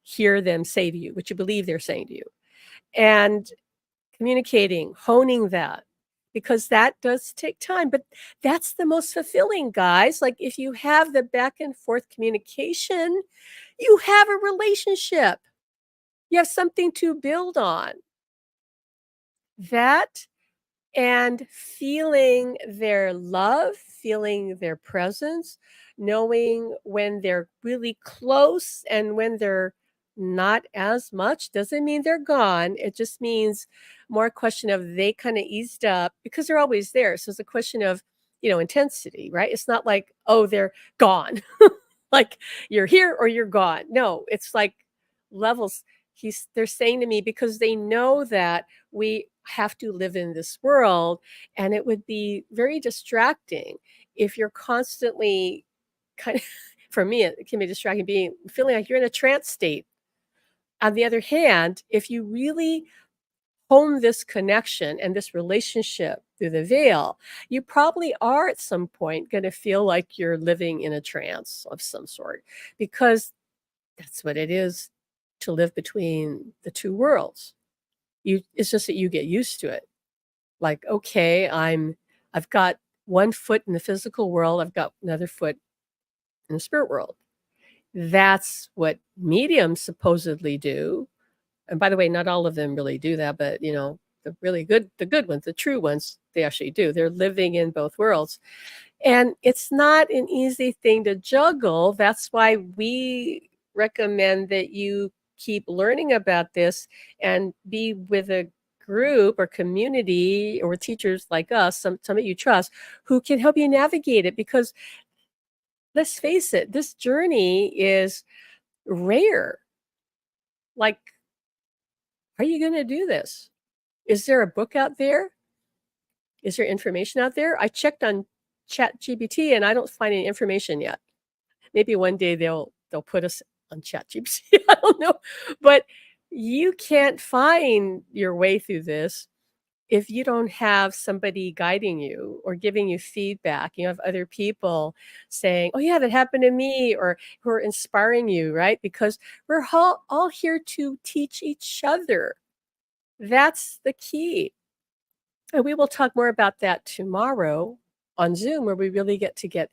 hear them say to you, what you believe they're saying to you. And communicating, honing that, because that does take time, but that's the most fulfilling, guys. Like, if you have the back and forth communication, you have a relationship. You have something to build on. That and feeling their love, feeling their presence, knowing when they're really close and when they're not as much. Doesn't mean they're gone. It just means more a question of they kind of eased up because they're always there. So it's a question of, intensity, right? It's not like, oh, they're gone. Like you're here or you're gone. No, it's like levels. They're saying to me because they know that we have to live in this world and it would be very distracting if you're constantly kind of for me it can be distracting being feeling like you're in a trance state. On the other hand, if you really hone this connection and this relationship through the veil, you probably are at some point going to feel like you're living in a trance of some sort because that's what it is to live between the two worlds. It's just that you get used to it. Like, okay, I've got one foot in the physical world, I've got another foot in the spirit world. That's what mediums supposedly do. And by the way, not all of them really do that, but the good ones, the true ones, they actually do. They're living in both worlds. And it's not an easy thing to juggle. That's why we recommend that you keep learning about this and be with a group or community or teachers like us, some of you trust, who can help you navigate it. Because let's face it, this journey is rare. Like, are you going to do this? Is there a book out there? Is there information out there? I checked on ChatGPT and I don't find any information yet. Maybe one day they'll put us on ChatGPT. I don't know. But you can't find your way through this if you don't have somebody guiding you or giving you feedback. You have other people saying, "Oh yeah, that happened to me," or who are inspiring you, right? Because we're all here to teach each other. That's the key. And we will talk more about that tomorrow on Zoom, where we really get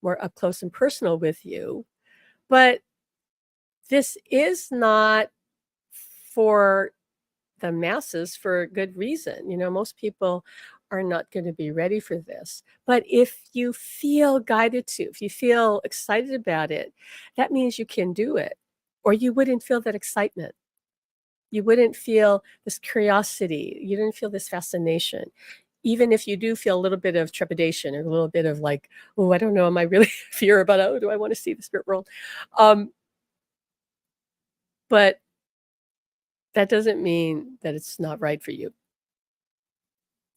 more up close and personal with you. But this is not for the masses for a good reason. Most people are not going to be ready for this. But if you feel guided to, if you feel excited about it, that means you can do it, or you wouldn't feel that excitement. You wouldn't feel this curiosity. You didn't feel this fascination. Even if you do feel a little bit of trepidation or a little bit of like, oh, I don't know, am I really fear about, oh, do I want to see the spirit world? But that doesn't mean that it's not right for you.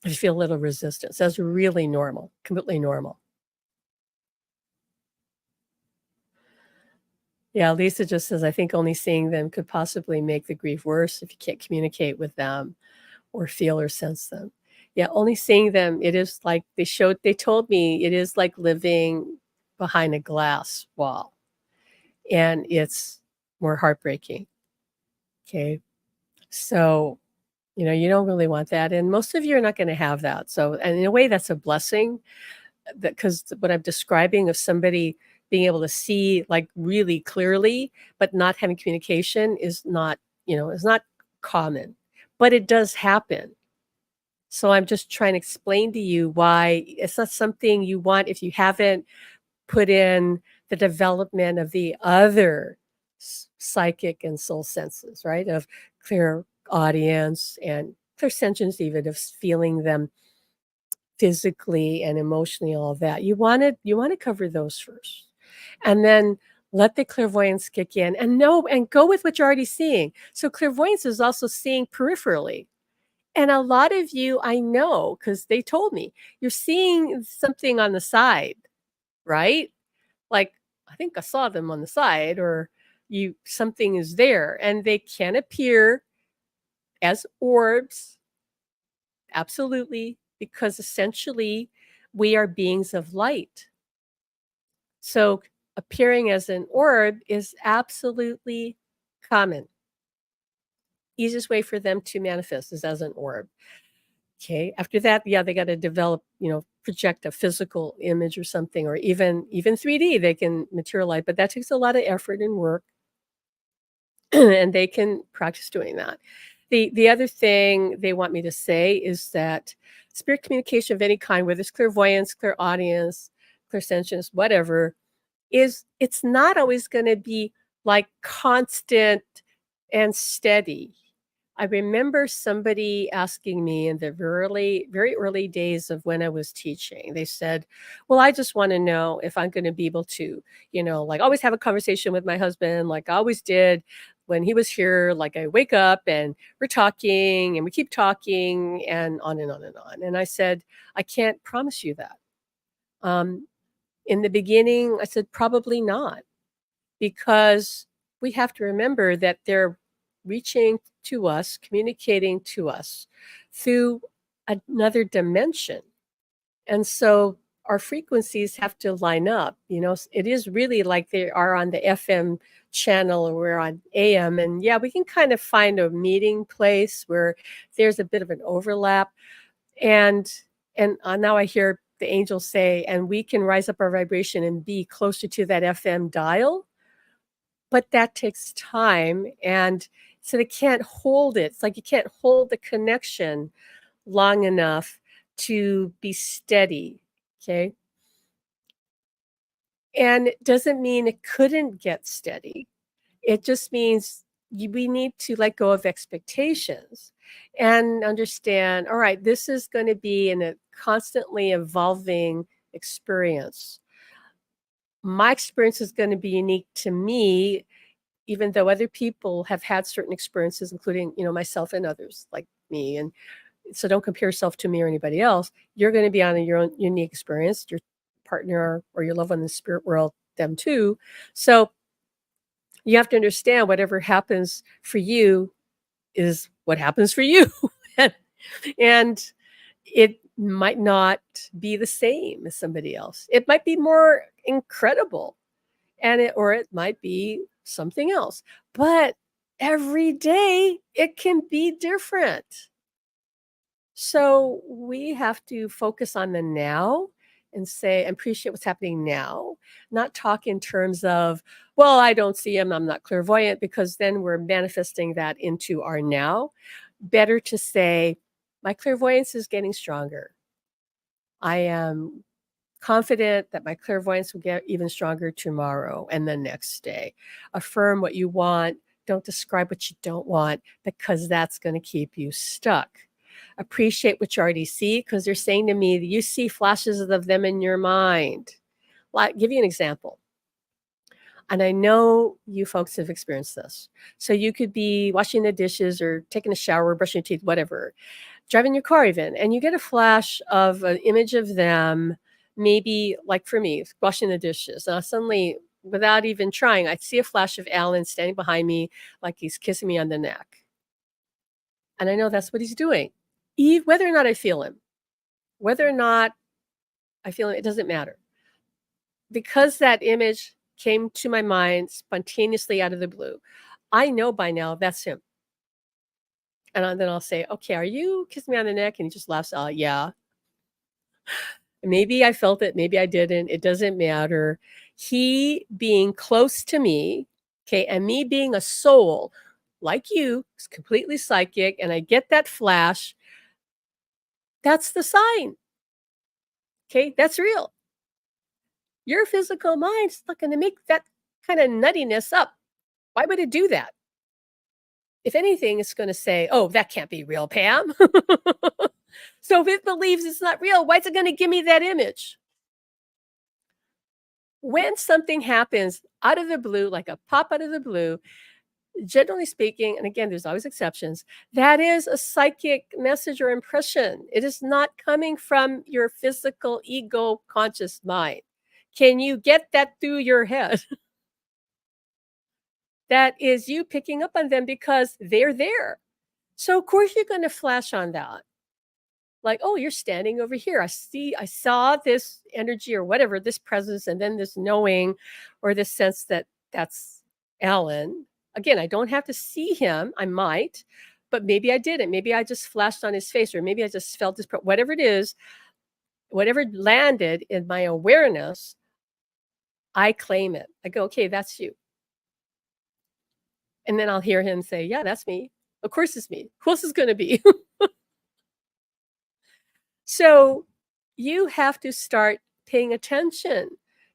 If you feel a little resistance, that's really normal, completely normal. Yeah, Lisa just says, I think only seeing them could possibly make the grief worse if you can't communicate with them or feel or sense them. Yeah, only seeing them, it is like they told me it is like living behind a glass wall, and it's more heartbreaking. Okay. So, you don't really want that. And most of you are not going to have that. So, and in a way, that's a blessing because what I'm describing of somebody being able to see like really clearly, but not having communication is not common, but it does happen. So I'm just trying to explain to you why it's not something you want if you haven't put in the development of the other psychic and soul senses, right? Of clear audience and clairsentience, even of feeling them physically and emotionally, all of that. You want to cover those first. And then let the clairvoyance kick in and know and go with what you're already seeing. So clairvoyance is also seeing peripherally. And a lot of you, I know, because they told me, you're seeing something on the side, right? Like, I think I saw them on the side, or something is there, and they can appear as orbs, absolutely, because essentially we are beings of light. So appearing as an orb is absolutely common. Easiest way for them to manifest is as an orb. Okay. After that, yeah, they got to develop, project a physical image or something, or even 3D, they can materialize, but that takes a lot of effort and work, and they can practice doing that. The other thing they want me to say is that spirit communication of any kind, whether it's clairvoyance, clairaudience, clairsentience, whatever, it's not always going to be like constant and steady. I remember somebody asking me in the very early days of when I was teaching, they said, "Well, I just want to know if I'm going to be able to, like always have a conversation with my husband, like I always did when he was here. Like I wake up and we're talking and we keep talking and on and on and on." And I said, "I can't promise you that." Um, in the beginning, I said, "Probably not." Because we have to remember that they're reaching to us, communicating to us through another dimension. And so our frequencies have to line up. It is really like they are on the FM channel or we're on AM. And yeah, we can kind of find a meeting place where there's a bit of an overlap. And now I hear the angels say, and we can rise up our vibration and be closer to that FM dial, but that takes time, and so they can't hold it. It's like you can't hold the connection long enough to be steady, okay? And it doesn't mean it couldn't get steady. It just means we need to let go of expectations and understand, all right, this is going to be in a constantly evolving experience. My experience is going to be unique to me, even though other people have had certain experiences, including, myself and others like me. And so don't compare yourself to me or anybody else. You're going to be on your own unique experience, your partner or your loved one in the spirit world, them too. So you have to understand whatever happens for you is what happens for you. And it might not be the same as somebody else. It might be more incredible or it might be something else. But every day it can be different. So we have to focus on the now and say, appreciate what's happening now, not talk in terms of, well, I don't see him, I'm not clairvoyant, because then we're manifesting that into our now. Better to say, my clairvoyance is getting stronger. I am confident that my clairvoyance will get even stronger tomorrow and the next day. Affirm what you want. Don't describe what you don't want, because that's going to keep you stuck. Appreciate what you already see, because they're saying to me that you see flashes of them in your mind. Like, give you an example. And I know you folks have experienced this. So you could be washing the dishes or taking a shower, brushing your teeth, whatever, driving your car even, and you get a flash of an image of them, maybe like for me, washing the dishes. Suddenly, without even trying, I see a flash of Alan standing behind me like he's kissing me on the neck. And I know that's what he's doing. Whether or not I feel him, whether or not I feel him, it doesn't matter. Because that image came to my mind spontaneously out of the blue, I know by now that's him. And then I'll say, okay, are you kissing me on the neck? And he just laughs, yeah. Maybe I felt it, maybe I didn't. It doesn't matter. He being close to me, okay, and me being a soul like you, is completely psychic, and I get that flash, that's the sign. Okay, that's real. Your physical mind's not going to make that kind of nuttiness up. Why would it do that? If anything, it's going to say, oh, that can't be real, Pam. So if it believes it's not real, why is it going to give me that image? When something happens out of the blue, like a pop out of the blue, generally speaking, and again, there's always exceptions, that is a psychic message or impression. It is not coming from your physical ego conscious mind. Can you get that through your head? That is you picking up on them because they're there. So of course you're going to flash on that. Like, oh, you're standing over here. I saw this energy or whatever, this presence, and then this knowing or this sense that that's Alan. Again, I don't have to see him. I might, but maybe I didn't. Maybe I just flashed on his face, or maybe I just felt this, whatever it is, whatever landed in my awareness, I claim it. I go, okay, that's you. And then I'll hear him say, yeah, that's me. Of course it's me. Who else is going to be? So you have to start paying attention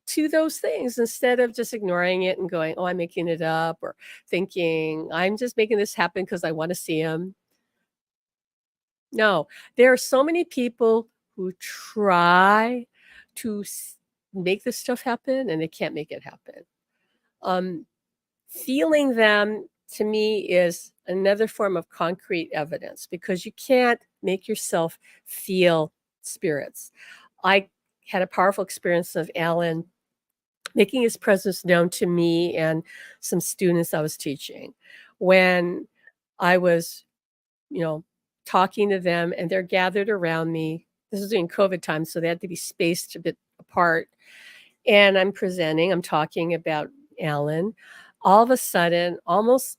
to those things instead of just ignoring it and going, "Oh, I'm making it up," or thinking, "I'm just making this happen because I wanna see him." No, there are so many people who try to make this stuff happen, and they can't make it happen. Um, Feeling them to me is another form of concrete evidence because you can't make yourself feel spirits. I had a powerful experience of Alan making his presence known to me and some students I was teaching when I was, you know, talking to them and they're gathered around me. This is during COVID time, so they had to be spaced a bit apart. And I'm presenting, I'm talking about Alan. All of a sudden, almost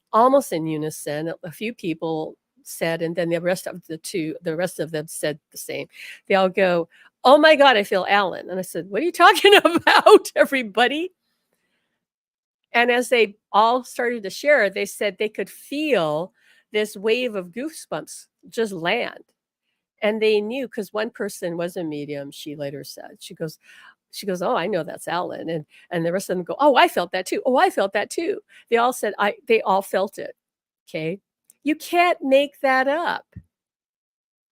in unison, a few people said, and then the rest of them said the same. They all go, "Oh my God, I feel Alan." And I said, "What are you talking about, everybody?" And as they all started to share, they said they could feel this wave of goosebumps just land. And they knew because one person was a medium, she later said. She goes, "Oh, I know that's Alan." And the rest of them go, "Oh, I felt that too. Oh, I felt that too." They all said they all felt it. Okay. You can't make that up.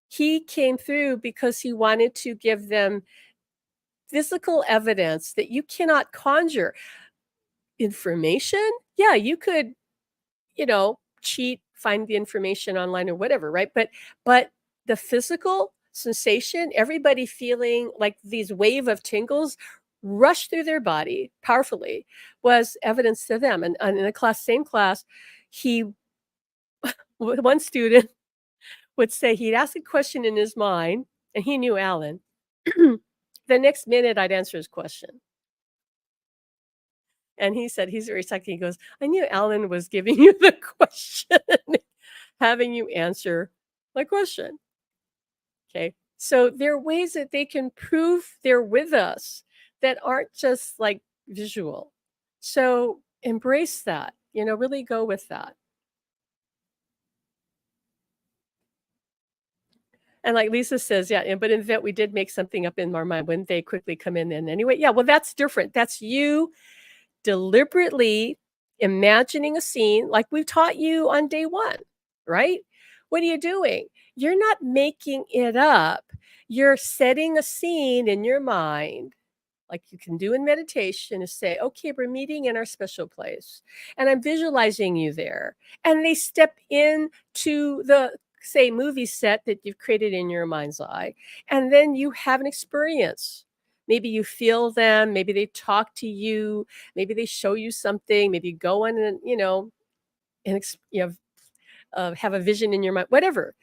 He came through because he wanted to give them physical evidence that you cannot conjure. Information? Yeah, you could, cheat, find the information online or whatever, right? But the physical sensation, everybody feeling like these wave of tingles rush through their body powerfully was evidence to them. And in the same class, he one student would say he'd ask a question in his mind, and he knew Alan. The next minute, I'd answer his question. And he said he's very psychic. He goes, "I knew Alan was giving you the question, having you answer my question." Okay. So there are ways that they can prove they're with us that aren't just like visual. So embrace that, really go with that. And like Lisa says, yeah, but in that we did make something up in our mind when they quickly come in and anyway. Yeah, well, that's different. That's you deliberately imagining a scene like we taught you on day one, right? What are you doing? You're not making it up. You're setting a scene in your mind like you can do in meditation is say, okay, we're meeting in our special place and I'm visualizing you there. And they step into the, say, movie set that you've created in your mind's eye. And then you have an experience. Maybe you feel them, maybe they talk to you, maybe they show you something, maybe you go on and, have a vision in your mind, whatever.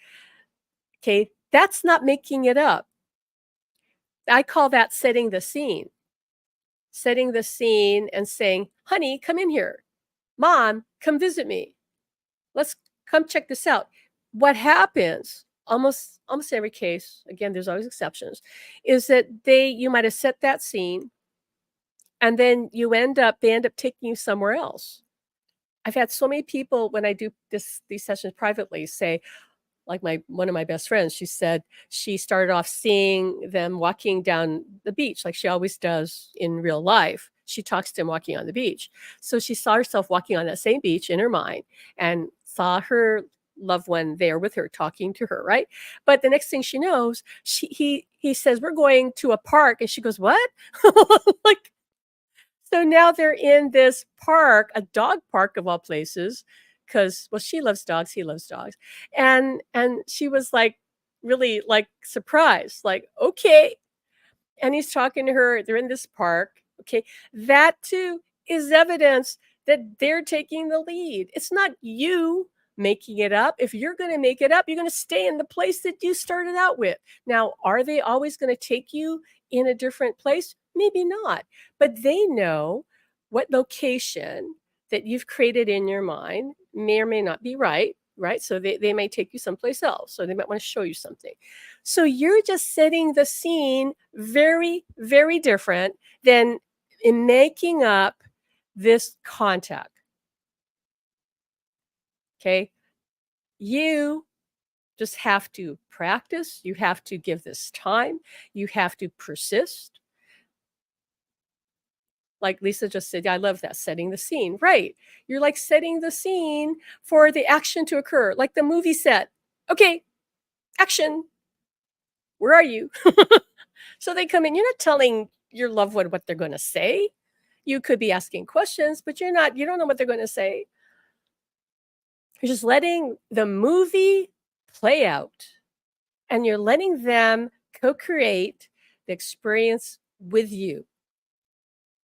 Okay. That's not making it up. I call that setting the scene and saying, "Honey, come in here. Mom, come visit me. Let's come check this out." What happens almost every case, again, there's always exceptions, is that you might have set that scene and then they end up taking you somewhere else. I've had so many people when I do these sessions privately say, like one of my best friends, she said she started off seeing them walking down the beach like she always does in real life. She talks to them walking on the beach. So she saw herself walking on that same beach in her mind and saw her loved one there with her talking to her, right? But the next thing she knows, he says, "We're going to a park." And she goes, "What?" Like, so now they're in this park, a dog park of all places, because well, she loves dogs, he loves dogs. And she was like really like surprised, like, okay. And he's talking to her, they're in this park. Okay. That too is evidence that they're taking the lead. It's not you making it up. If you're going to make it up, you're going to stay in the place that you started out with. Now, are they always going to take you in a different place? Maybe not, but they know what location that you've created in your mind may or may not be right. Right. So they may take you someplace else. So they might want to show you something. So you're just setting the scene very, very different than in making up this contact. Okay. You just have to practice. You have to give this time. You have to persist. Like Lisa just said, I love that, setting the scene. Right. You're like setting the scene for the action to occur, like the movie set. Okay, action. Where are you? So they come in. You're not telling your loved one what they're going to say. You could be asking questions, but you don't know what they're going to say. You're just letting the movie play out, and you're letting them co-create the experience with you.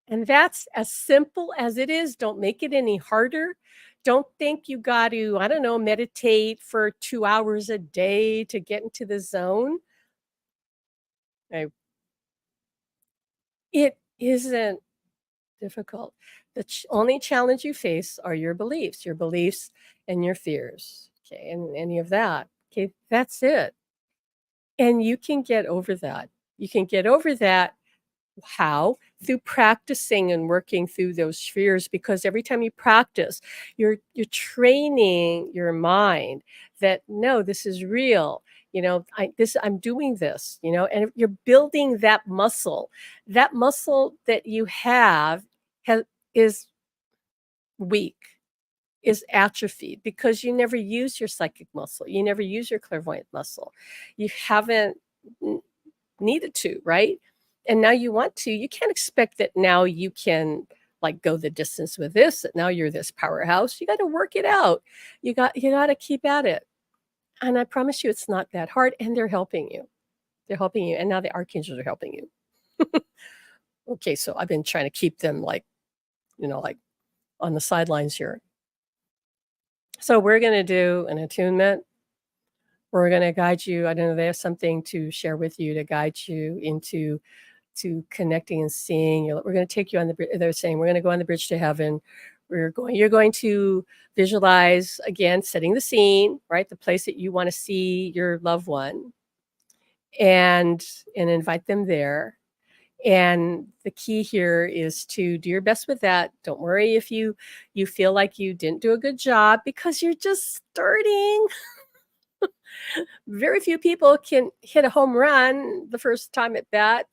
And that's as simple as it is. Don't make it any harder. Don't think you got to, I don't know, meditate for 2 hours a day to get into the zone. I It isn't difficult. The only challenge you face are your beliefs and your fears. Okay, and any of that. Okay, that's it. And you can get over that. You can get over that. How? Through practicing and working through those fears, because every time you practice, you're training your mind that no, this is real. I'm doing this, and you're building that muscle. That muscle that you has is weak, is atrophied because you never use your psychic muscle. You never use your clairvoyant muscle. You haven't needed to, right? And now you want to. You can't expect that now you can like go the distance with this, that now you're this powerhouse. You got to work it out. You got to keep at it. And I promise you it's not that hard, and they're helping you. They're helping you, and now the archangels are helping you. Okay, so I've been trying to keep them like on the sidelines here. So we're going to do an attunement. We're going to guide you. I don't know, they have something to share with you to guide you into to connecting and seeing. We're going to take you on they're saying we're going to go on the bridge to heaven. You're going to visualize again, setting the scene, right? The place that you want to see your loved one, and invite them there. And the key here is to do your best with that. Don't worry if you feel like you didn't do a good job, because you're just starting. Very few people can hit a home run the first time at bat.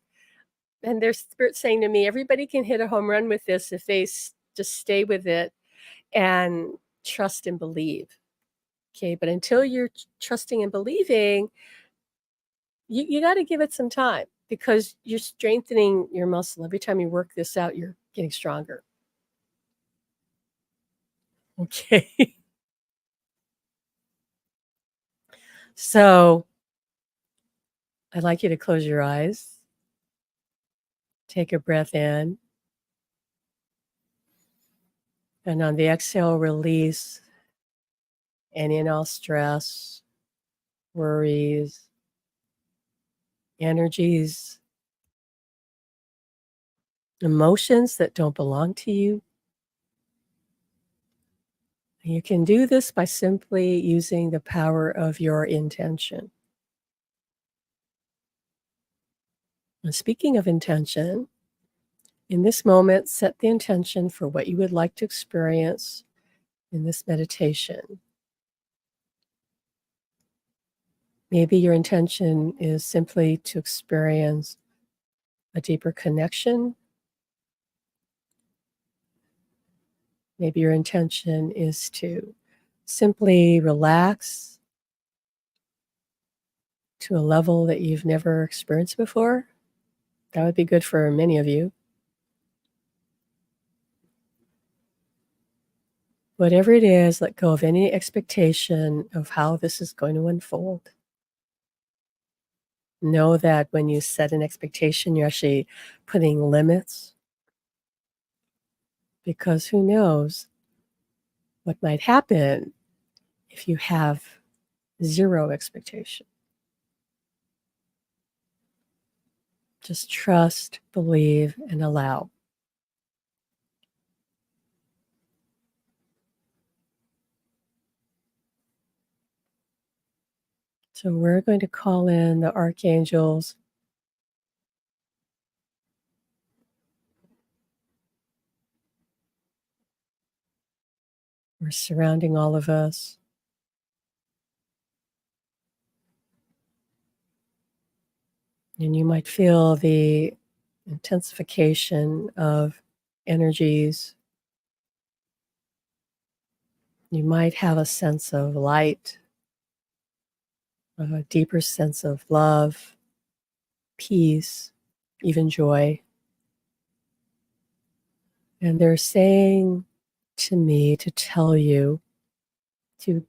And their spirit saying to me, everybody can hit a home run with this if they just stay with it and trust and believe. Okay, but until you're trusting and believing, you got to give it some time, because you're strengthening your muscle. Every time you work this out, you're getting stronger. Okay. So I'd like you to close your eyes, take a breath in, and on the exhale, release any and all stress, worries, energies, emotions that don't belong to you. You can do this by simply using the power of your intention. And speaking of intention, in this moment, set the intention for what you would like to experience in this meditation. Maybe your intention is simply to experience a deeper connection. Maybe your intention is to simply relax to a level that you've never experienced before. That would be good for many of you. Whatever it is, let go of any expectation of how this is going to unfold. Know that when you set an expectation, you're actually putting limits, because who knows what might happen if you have zero expectation. Just trust, believe, and allow. So we're going to call in the archangels. We're surrounding all of us. And you might feel the intensification of energies. You might have a sense of light, a deeper sense of love, peace, even joy. And they're saying to me to tell you to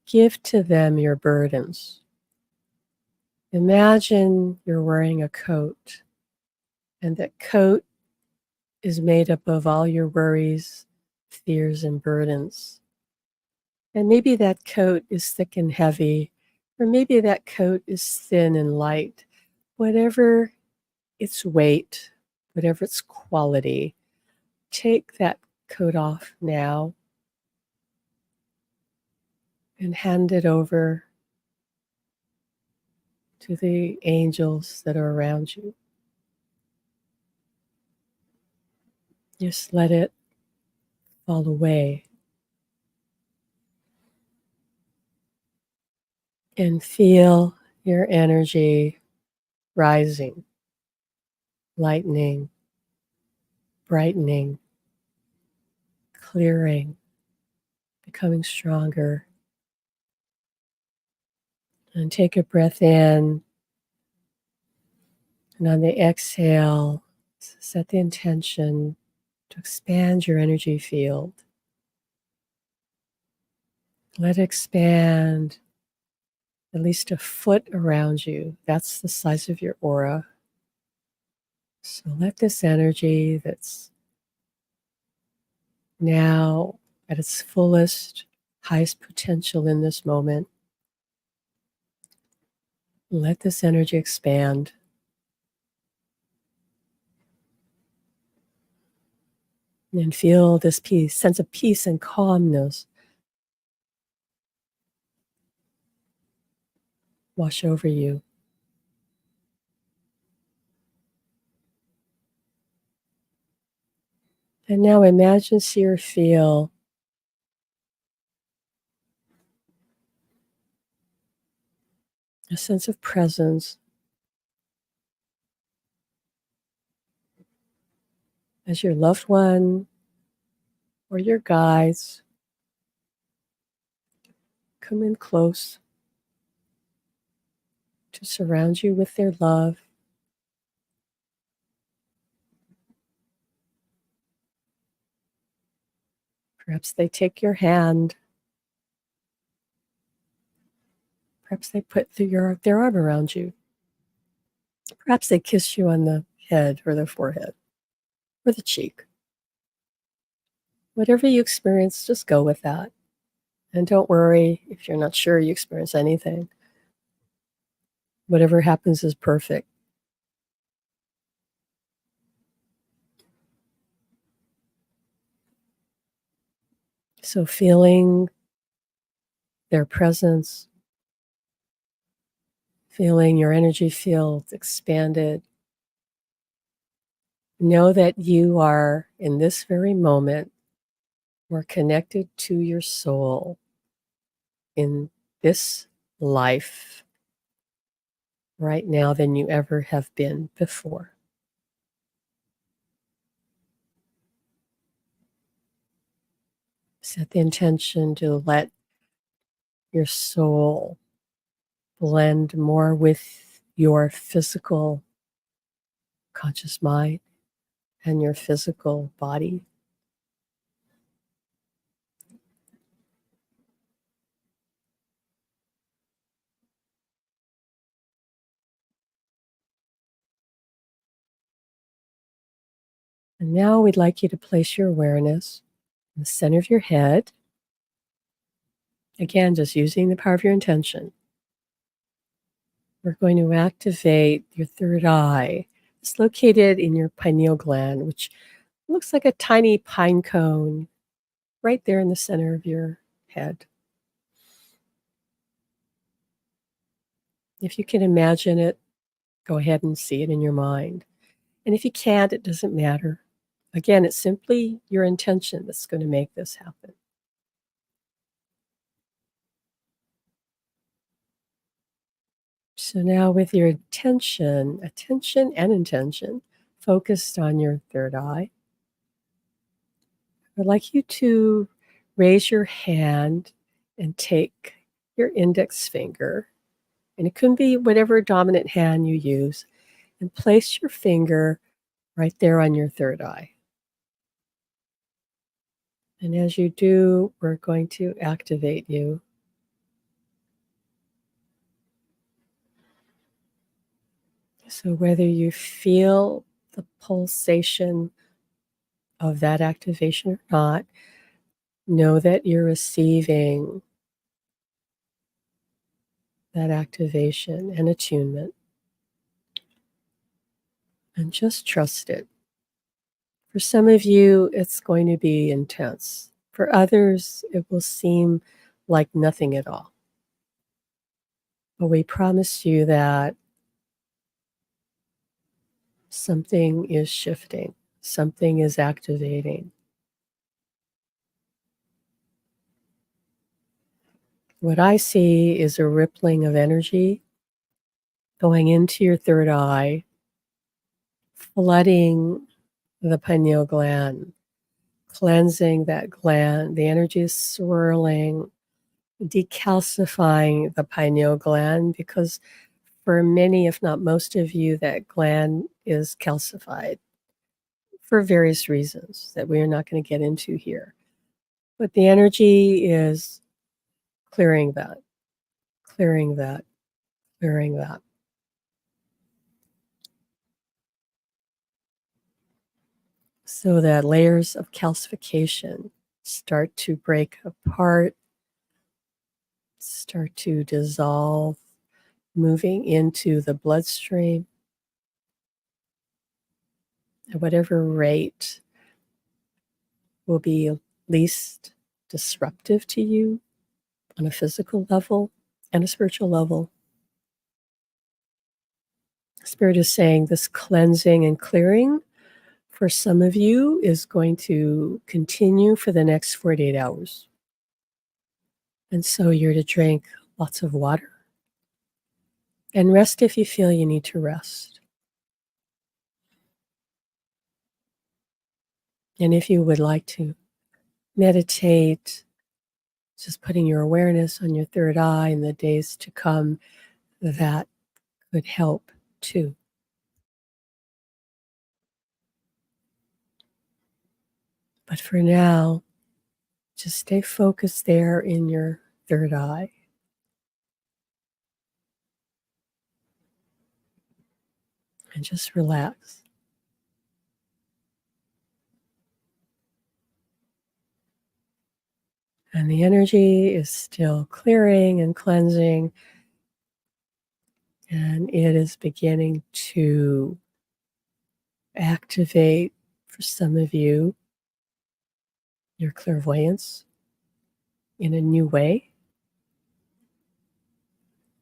give to them your burdens. Imagine you're wearing a coat, and that coat is made up of all your worries, fears, and burdens. And maybe that coat is thick and heavy, or maybe that coat is thin and light. Whatever its weight, whatever its quality, take that coat off now and hand it over to the angels that are around you. Just let it fall away and feel your energy rising, lightening, brightening, clearing, becoming stronger. And take a breath in, and on the exhale, set the intention to expand your energy field. Let it expand at least a foot around you. That's the size of your aura. So let this energy that's now at its fullest, highest potential in this moment, let this energy expand. And feel this peace, sense of peace and calmness wash over you. And now imagine, see, or feel a sense of presence as your loved one or your guides come in close to surround you with their love. Perhaps they take your hand. Perhaps they put their arm around you. Perhaps they kiss you on the head or the forehead or the cheek. Whatever you experience, just go with that. And don't worry if you're not sure you experience anything. Whatever happens is perfect. So feeling their presence, feeling your energy field expanded. Know that you are, in this very moment, more connected to your soul in this life right now than you ever have been before. Set the intention to let your soul blend more with your physical conscious mind and your physical body. And now we'd like you to place your awareness in the center of your head. Again, just using the power of your intention. We're going to activate your third eye. It's located in your pineal gland, which looks like a tiny pine cone right there in the center of your head. If you can imagine it, go ahead and see it in your mind. And if you can't, it doesn't matter. Again, it's simply your intention that's going to make this happen. So now with your attention and intention focused on your third eye, I'd like you to raise your hand and take your index finger, and it can be whatever dominant hand you use, and place your finger right there on your third eye. And as you do, we're going to activate you. So whether you feel the pulsation of that activation or not, know that you're receiving that activation and attunement, and just trust it. For some of you, it's going to be intense. For others, it will seem like nothing at all. But we promise you that something is shifting, something is activating. What I see is a rippling of energy going into your third eye, flooding the pineal gland, cleansing that gland. The energy is swirling, decalcifying the pineal gland, because for many, if not most of you, that gland is calcified for various reasons that we are not going to get into here. But the energy is clearing that, clearing that, clearing that. So that layers of calcification start to break apart, start to dissolve, moving into the bloodstream at whatever rate will be least disruptive to you on a physical level and a spiritual level. Spirit is saying this cleansing and clearing for some of you is going to continue for the next 48 hours. And so you're to drink lots of water and rest if you feel you need to rest. And if you would like to meditate, just putting your awareness on your third eye in the days to come, that could help too. But for now, just stay focused there in your third eye. And just relax. And the energy is still clearing and cleansing. And it is beginning to activate, for some of you, your clairvoyance in a new way.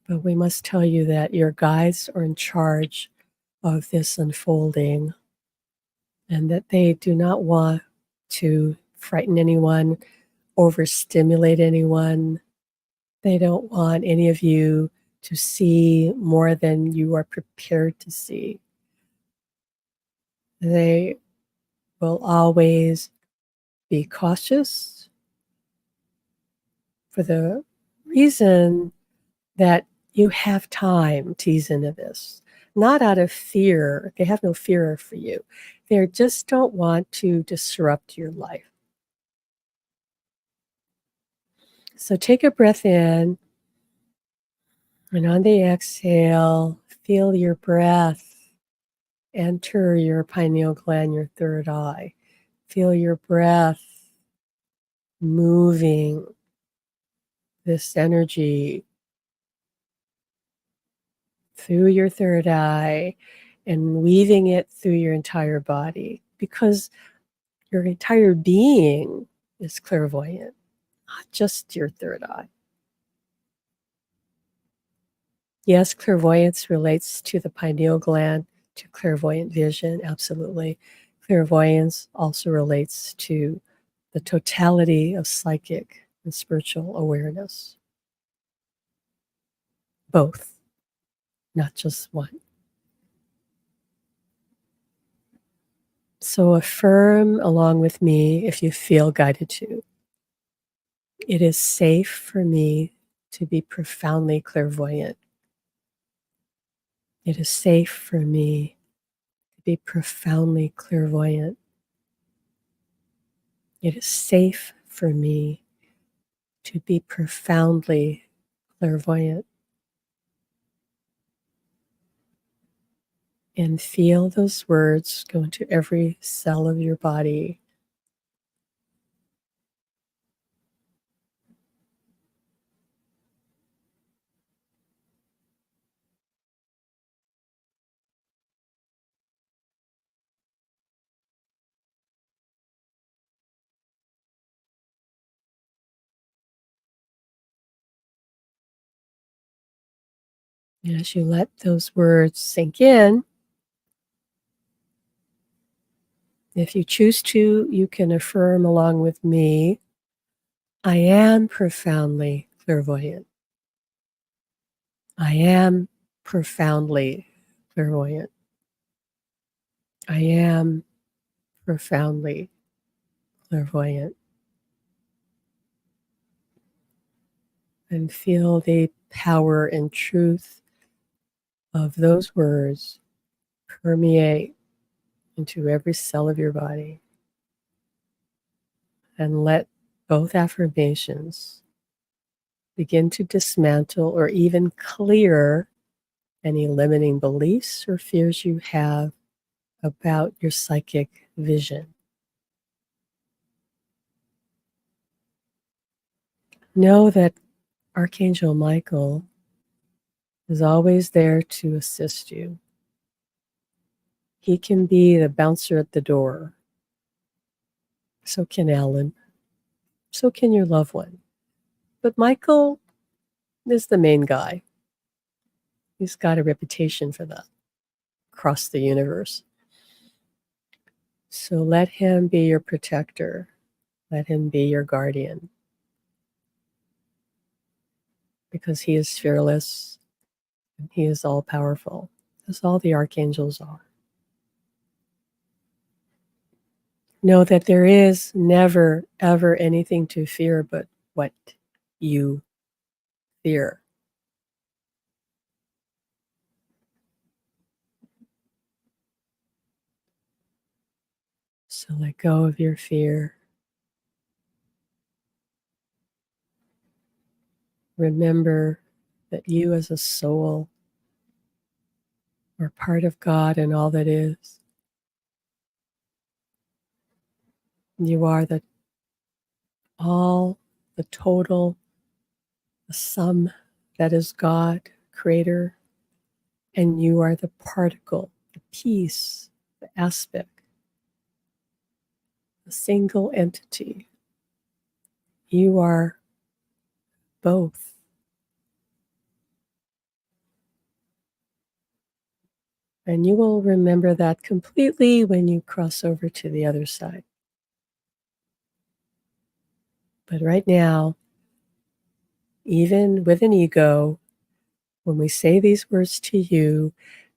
But we must tell you that your guides are in charge of this unfolding, and that they do not want to frighten anyone, overstimulate anyone. They don't want any of you to see more than you are prepared to see. They will always be cautious for the reason that you have time to ease into this. Not out of fear. They have no fear for you. They just don't want to disrupt your life. So take a breath in, and on the exhale, feel your breath enter your pineal gland, your third eye. Feel your breath moving this energy through your third eye and weaving it through your entire body, because your entire being is clairvoyant, not just your third eye. Yes, clairvoyance relates to the pineal gland, to clairvoyant vision, absolutely. Clairvoyance also relates to the totality of psychic and spiritual awareness. Both, not just one. So affirm along with me if you feel guided to. It is safe for me to be profoundly clairvoyant. It is safe for me to be profoundly clairvoyant. It is safe for me to be profoundly clairvoyant. And feel those words go into every cell of your body. And as you let those words sink in, if you choose to, you can affirm along with me, I am profoundly clairvoyant. I am profoundly clairvoyant. I am profoundly clairvoyant. And feel the power and truth of those words permeate into every cell of your body. And let both affirmations begin to dismantle or even clear any limiting beliefs or fears you have about your psychic vision. Know that Archangel Michael is always there to assist you. He can be the bouncer at the door. So can Alan. So can your loved one. But Michael is the main guy. He's got a reputation for that across the universe. So let him be your protector. Let him be your guardian. Because he is fearless and he is all powerful, as all the archangels are. Know that there is never, ever anything to fear but what you fear. So let go of your fear. Remember that you as a soul are part of God and all that is. You are the all, the total, the sum that is God, Creator, and you are the particle, the piece, the aspect, the single entity. You are both. And you will remember that completely when you cross over to the other side. But right now, even with an ego, when we say these words to you,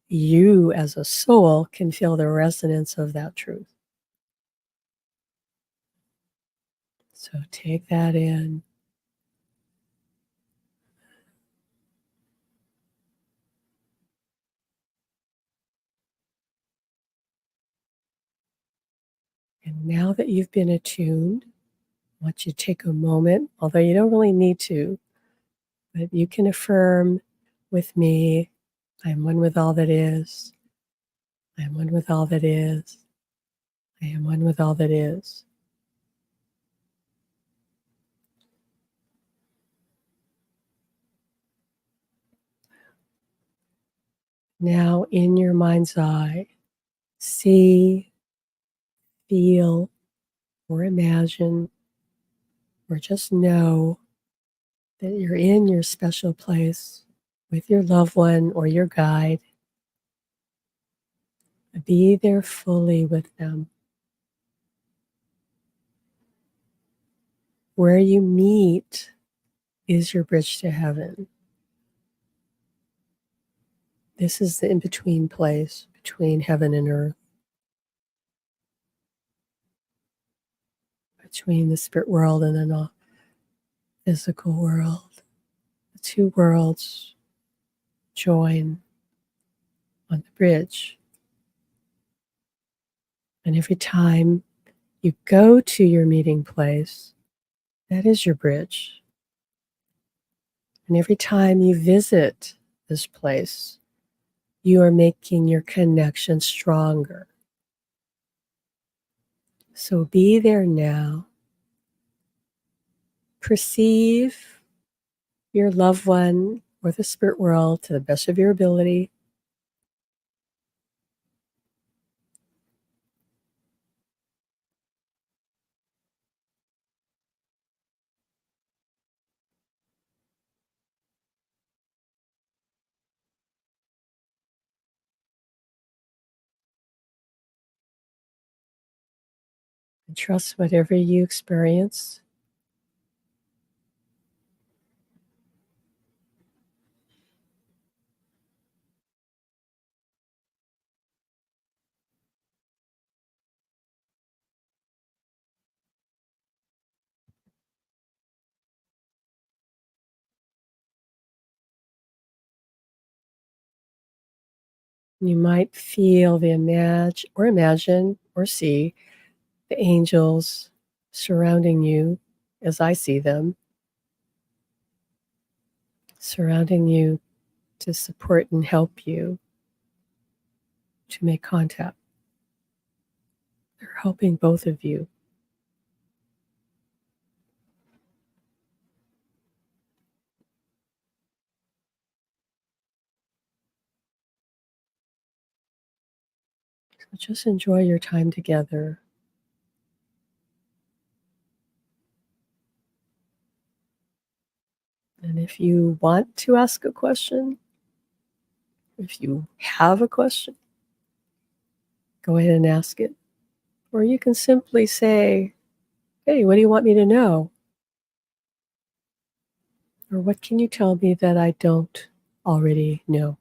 you as a soul can feel the resonance of that truth. So take that in. And now that you've been attuned, I want you to take a moment, although you don't really need to, but you can affirm with me, I am one with all that is. I am one with all that is. I am one with all that is. Now, in your mind's eye, see, feel, or imagine, or just know that you're in your special place with your loved one or your guide. Be there fully with them. Where you meet is your bridge to heaven. This is the in-between place between heaven and earth. between the spirit world and the physical world. The two worlds join on the bridge. And every time you go to your meeting place, that is your bridge. And every time you visit this place, you are making your connection stronger. So be there now. Perceive your loved one or the spirit world to the best of your ability. And trust whatever you experience. You might feel imagine or see the angels surrounding you as I see them, surrounding you to support and help you to make contact. They're helping both of you. So just enjoy your time together. And if you want to ask a question, if you have a question, go ahead and ask it. Or you can simply say, hey, what do you want me to know? Or what can you tell me that I don't already know?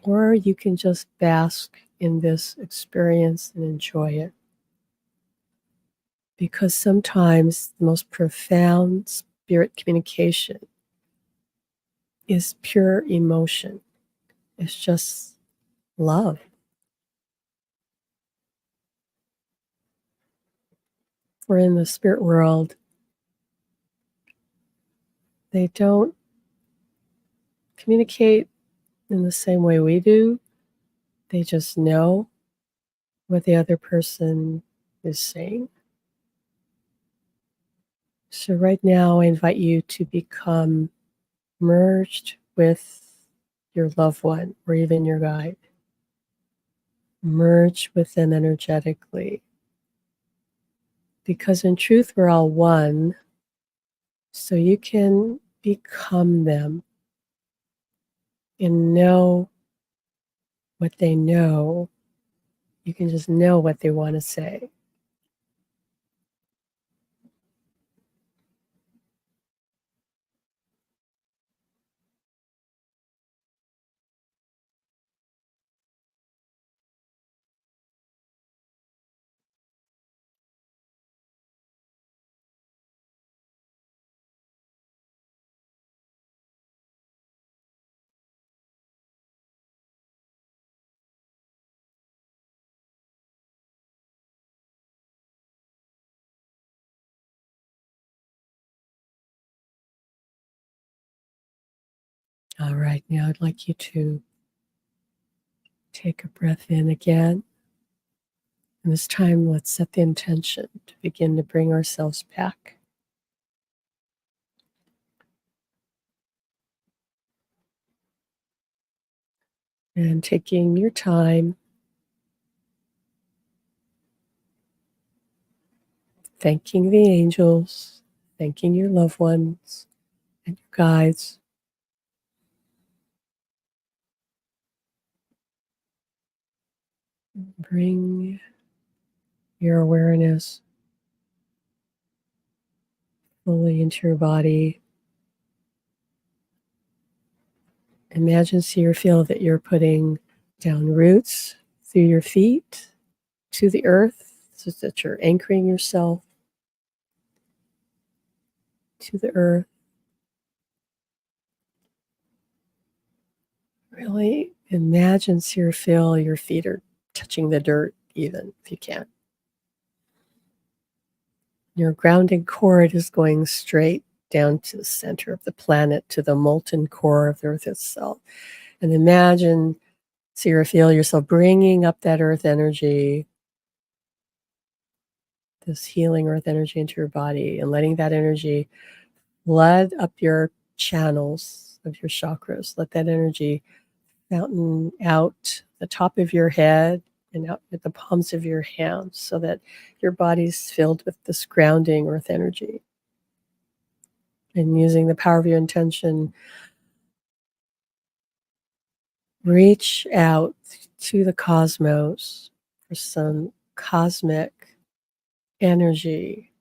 Or you can just bask in this experience and enjoy it. Because sometimes the most profound spirit communication is pure emotion. It's just love. For in the spirit world, they don't communicate in the same way we do. They just know what the other person is saying. So right now, I invite you to become merged with your loved one or even your guide. Merge with them energetically. Because in truth, we're all one. So you can become them and know what they know. You can just know what they want to say. All right, now I'd like you to take a breath in again. And this time, let's set the intention to begin to bring ourselves back. And taking your time, thanking the angels, thanking your loved ones and your guides. Bring your awareness fully into your body. Imagine, see, or feel that you're putting down roots through your feet to the earth, so that you're anchoring yourself to the earth. Really imagine, see or feel your feet are touching the dirt, even if you can. Your grounding cord is going straight down to the center of the planet, to the molten core of the earth itself. And imagine, see or feel yourself bringing up that earth energy, this healing earth energy into your body, and letting that energy flood up your channels of your chakras. Let that energy fountain out the top of your head and out at the palms of your hands, so that your body's filled with this grounding earth energy. And using the power of your intention, reach out to the cosmos for some cosmic energy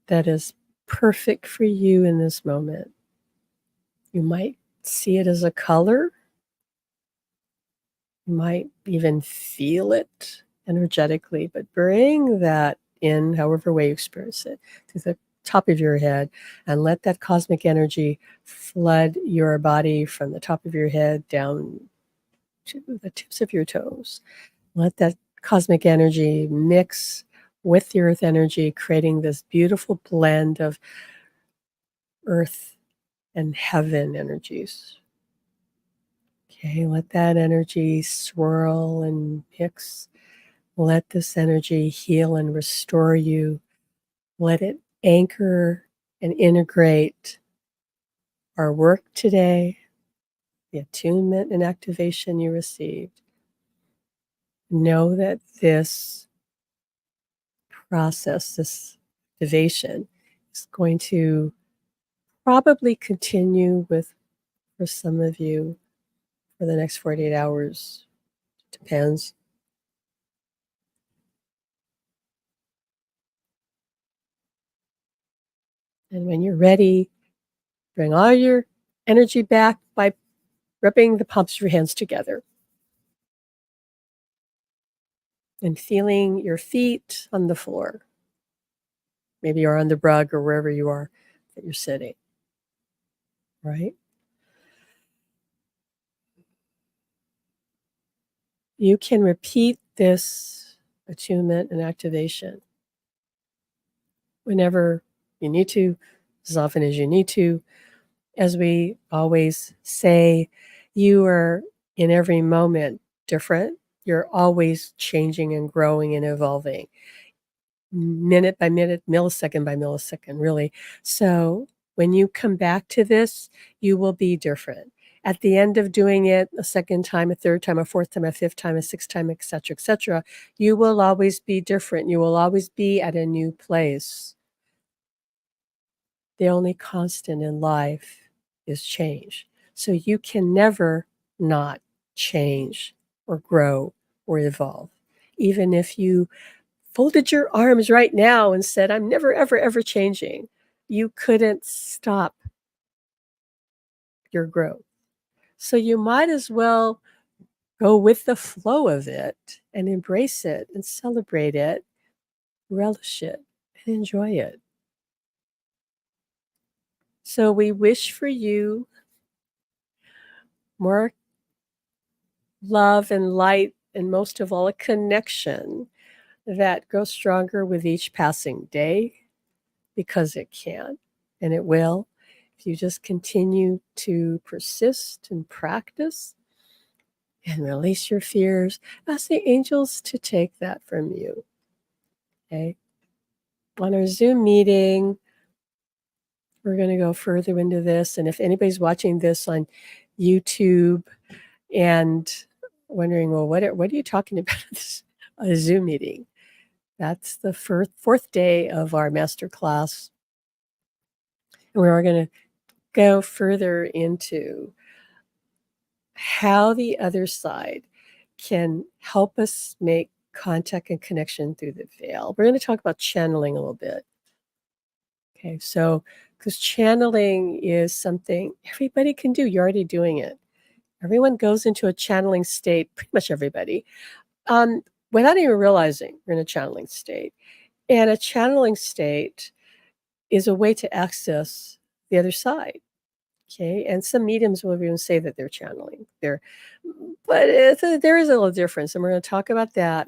that is perfect for you in this moment. You might see it as a color. You might even feel it energetically, but bring that in however way you experience it to the top of your head, and let that cosmic energy flood your body from the top of your head down to the tips of your toes. Let that cosmic energy mix with the earth energy, creating this beautiful blend of earth and heaven energies. Okay, let that energy swirl and mix. Let this energy heal and restore you. Let it anchor and integrate our work today, the attunement and activation you received. Know that this process, this activation, is going to probably continue with, for some of you, for the next 48 hours. Depends. And when you're ready, bring all your energy back by rubbing the palms of your hands together and feeling your feet on the floor. Maybe you're on the rug or wherever you are that you're sitting, right? You can repeat this attunement and activation whenever you need to, as often as you need to. As we always say, you are in every moment different. You're always changing and growing and evolving, minute by minute, millisecond by millisecond, really. So when you come back to this, you will be different. At the end of doing it a second time, a third time, a fourth time, a fifth time, a sixth time, et cetera, you will always be different. You will always be at a new place. The only constant in life is change. So you can never not change or grow or evolve. Even if you folded your arms right now and said, I'm never, ever, ever changing, you couldn't stop your growth. So you might as well go with the flow of it and embrace it and celebrate it, relish it, and enjoy it. So we wish for you more love and light, and most of all, a connection that grows stronger with each passing day, because it can and it will. If you just continue to persist and practice and release your fears, ask the angels to take that from you. Okay? On our Zoom meeting, we're going to go further into this. And if anybody's watching this on YouTube and wondering, well, what are you talking about this a Zoom meeting? That's the fourth day of our master class. And we're going to go further into how the other side can help us make contact and connection through the veil. We're going to talk about channeling a little bit. Okay, so because channeling is something everybody can do. You're already doing it. Everyone goes into a channeling state, pretty much everybody. without even realizing you're in a channeling state. And a channeling state is a way to access the other side. Okay, and some mediums will even say that they're channeling. But there is a little difference, and we're going to talk about that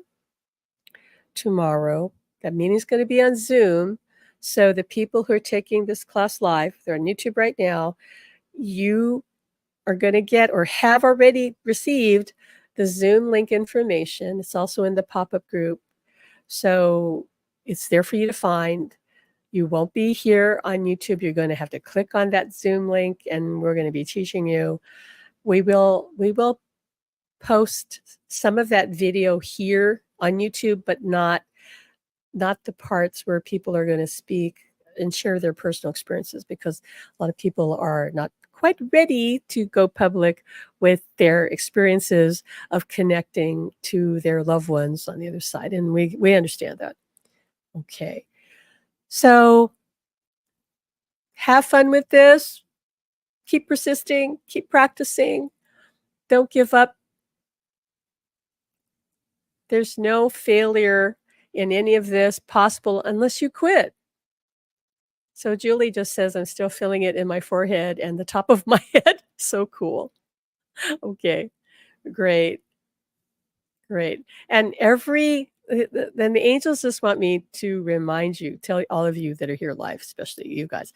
tomorrow. That meeting's going to be on Zoom. So the people who are taking this class live, they're on YouTube right now, you are going to get or have already received the Zoom link information. It's also in the pop-up group. So it's there for you to find. You won't be here on YouTube. You're going to have to click on that Zoom link, and we're going to be teaching you. We will post some of that video here on YouTube, but not the parts where people are going to speak and share their personal experiences, because a lot of people are not quite ready to go public with their experiences of connecting to their loved ones on the other side. And we understand that. Okay. So have fun with this. Keep persisting, keep practicing. Don't give up. There's no failure in any of this possible unless you quit. So Julie just says, I'm still feeling it in my forehead and the top of my head. So cool. Okay, great. Great. And then the angels just want me to remind you, tell all of you that are here live, especially you guys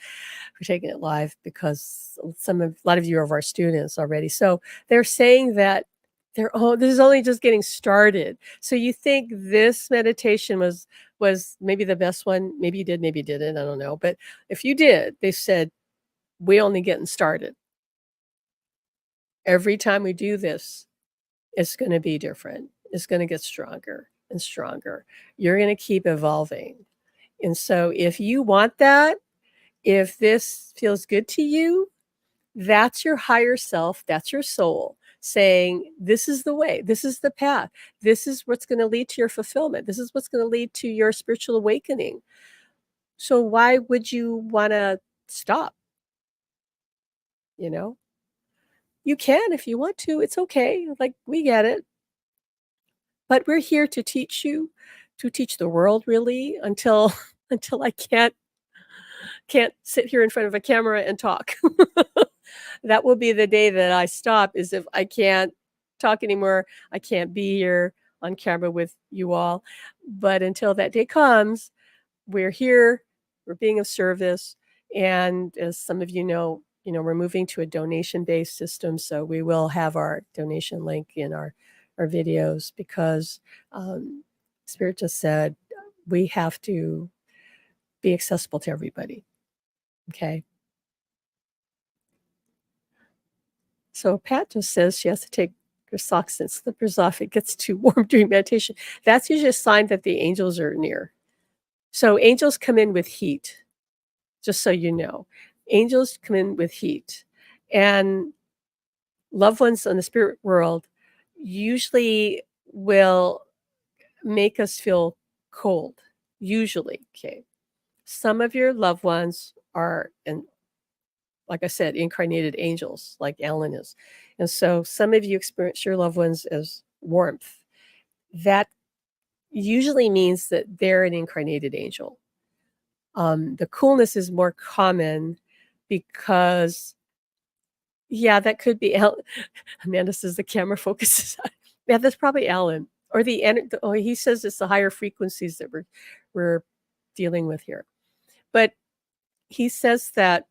who are taking it live, because a lot of you are our students already. So they're saying that this is only just getting started. So you think this meditation was maybe the best one? Maybe you did, maybe you didn't. I don't know. But if you did, they said, we only getting started. Every time we do this, it's going to be different. It's going to get stronger and stronger. You're going to keep evolving. And so if you want that, if this feels good to you, that's your higher self, that's your soul saying, this is the way, this is the path, this is what's going to lead to your fulfillment, this is what's going to lead to your spiritual awakening. So why would you want to stop? You know, you can if you want to. It's okay. Like, we get it. But we're here to teach you, to teach the world, really, until I can't sit here in front of a camera and talk. That will be the day that I stop, is if I can't talk anymore. I can't be here on camera with you all. But until that day comes, we're here, we're being of service. And as some of you know, we're moving to a donation-based system. So we will have our donation link in our videos, because Spirit just said we have to be accessible to everybody. Okay. So Pat just says she has to take her socks and slippers off. It gets too warm during meditation. That's usually a sign that the angels are near. So angels come in with heat, just so you know. Angels come in with heat. And loved ones in the spirit world usually will make us feel cold, usually. Okay. Some of your loved ones are, and like I said, incarnated angels, like Alan is. And so some of you experience your loved ones as warmth. That usually means that they're an incarnated angel. The coolness is more common because, yeah, that could be Amanda says the camera focuses on. Yeah, that's probably Alan. Or he says it's the higher frequencies that we're dealing with here. But he says that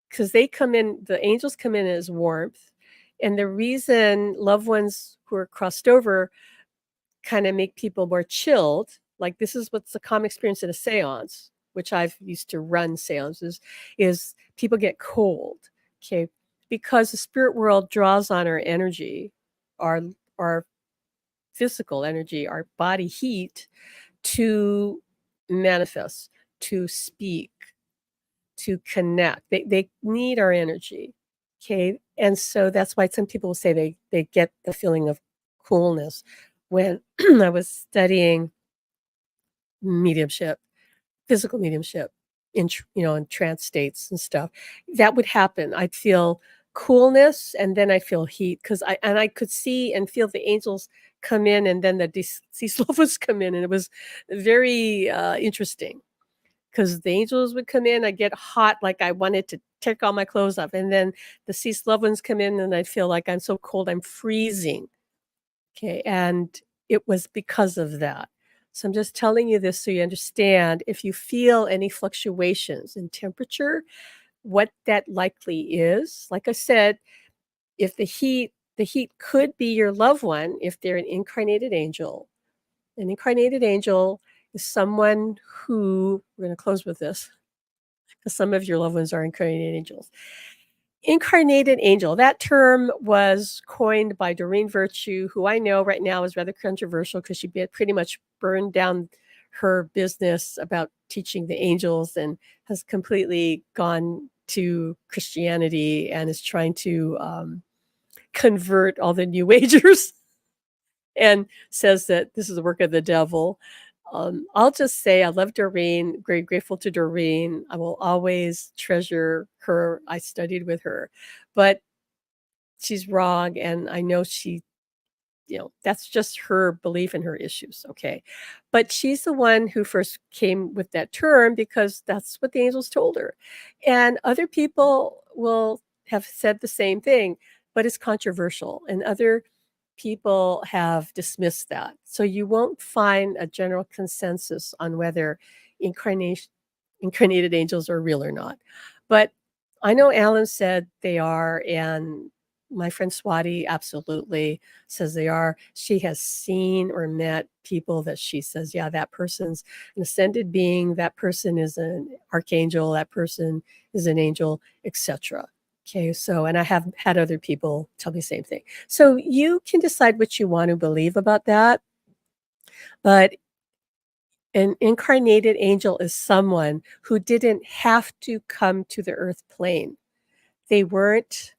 because the angels come in as warmth. And the reason loved ones who are crossed over kind of make people more chilled, like this is what's the common experience in a seance, which I've used to run seances, is people get cold, okay? Because the spirit world draws on our energy, our physical energy, our body heat, to manifest, to speak, to connect. They need our energy. Okay. And so that's why some people will say they get the feeling of coolness. When I was studying mediumship, physical mediumship, in trance states and stuff, that would happen. I'd feel coolness, and then I feel heat because I could see and feel the angels come in, and then the sea slovas come in, and it was very interesting because the angels would come in, I get hot, like I wanted to take all my clothes off, and then the sea slovens come in, and I feel like I'm so cold, I'm freezing. Okay, and it was because of that. So I'm just telling you this so you understand if you feel any fluctuations in temperature, what that likely is. Like I said, if the heat could be your loved one if they're an incarnated angel. An incarnated angel is someone who, we're going to close with this because some of your loved ones are incarnated angels. Incarnated angel, that term was coined by Doreen Virtue, who I know right now is rather controversial because she pretty much burned down her business about teaching the angels and has completely gone to Christianity and is trying to convert all the New Agers and says that this is the work of the devil. I'll just say I love Doreen, very grateful to Doreen. I will always treasure her. I studied with her, but she's wrong. And I know that's just her belief and her issues. Okay. But she's the one who first came with that term because that's what the angels told her. And other people will have said the same thing, but it's controversial. And other people have dismissed that. So you won't find a general consensus on whether incarnation, incarnated angels are real or not. But I know Alan said they are, and my friend Swati absolutely says they are. She has seen or met people that she says, yeah, that person's an ascended being, that person is an archangel, that person is an angel, etc. Okay, so, and I have had other people tell me the same thing. So you can decide what you want to believe about that. But an incarnated angel is someone who didn't have to come to the earth plane. They weren't,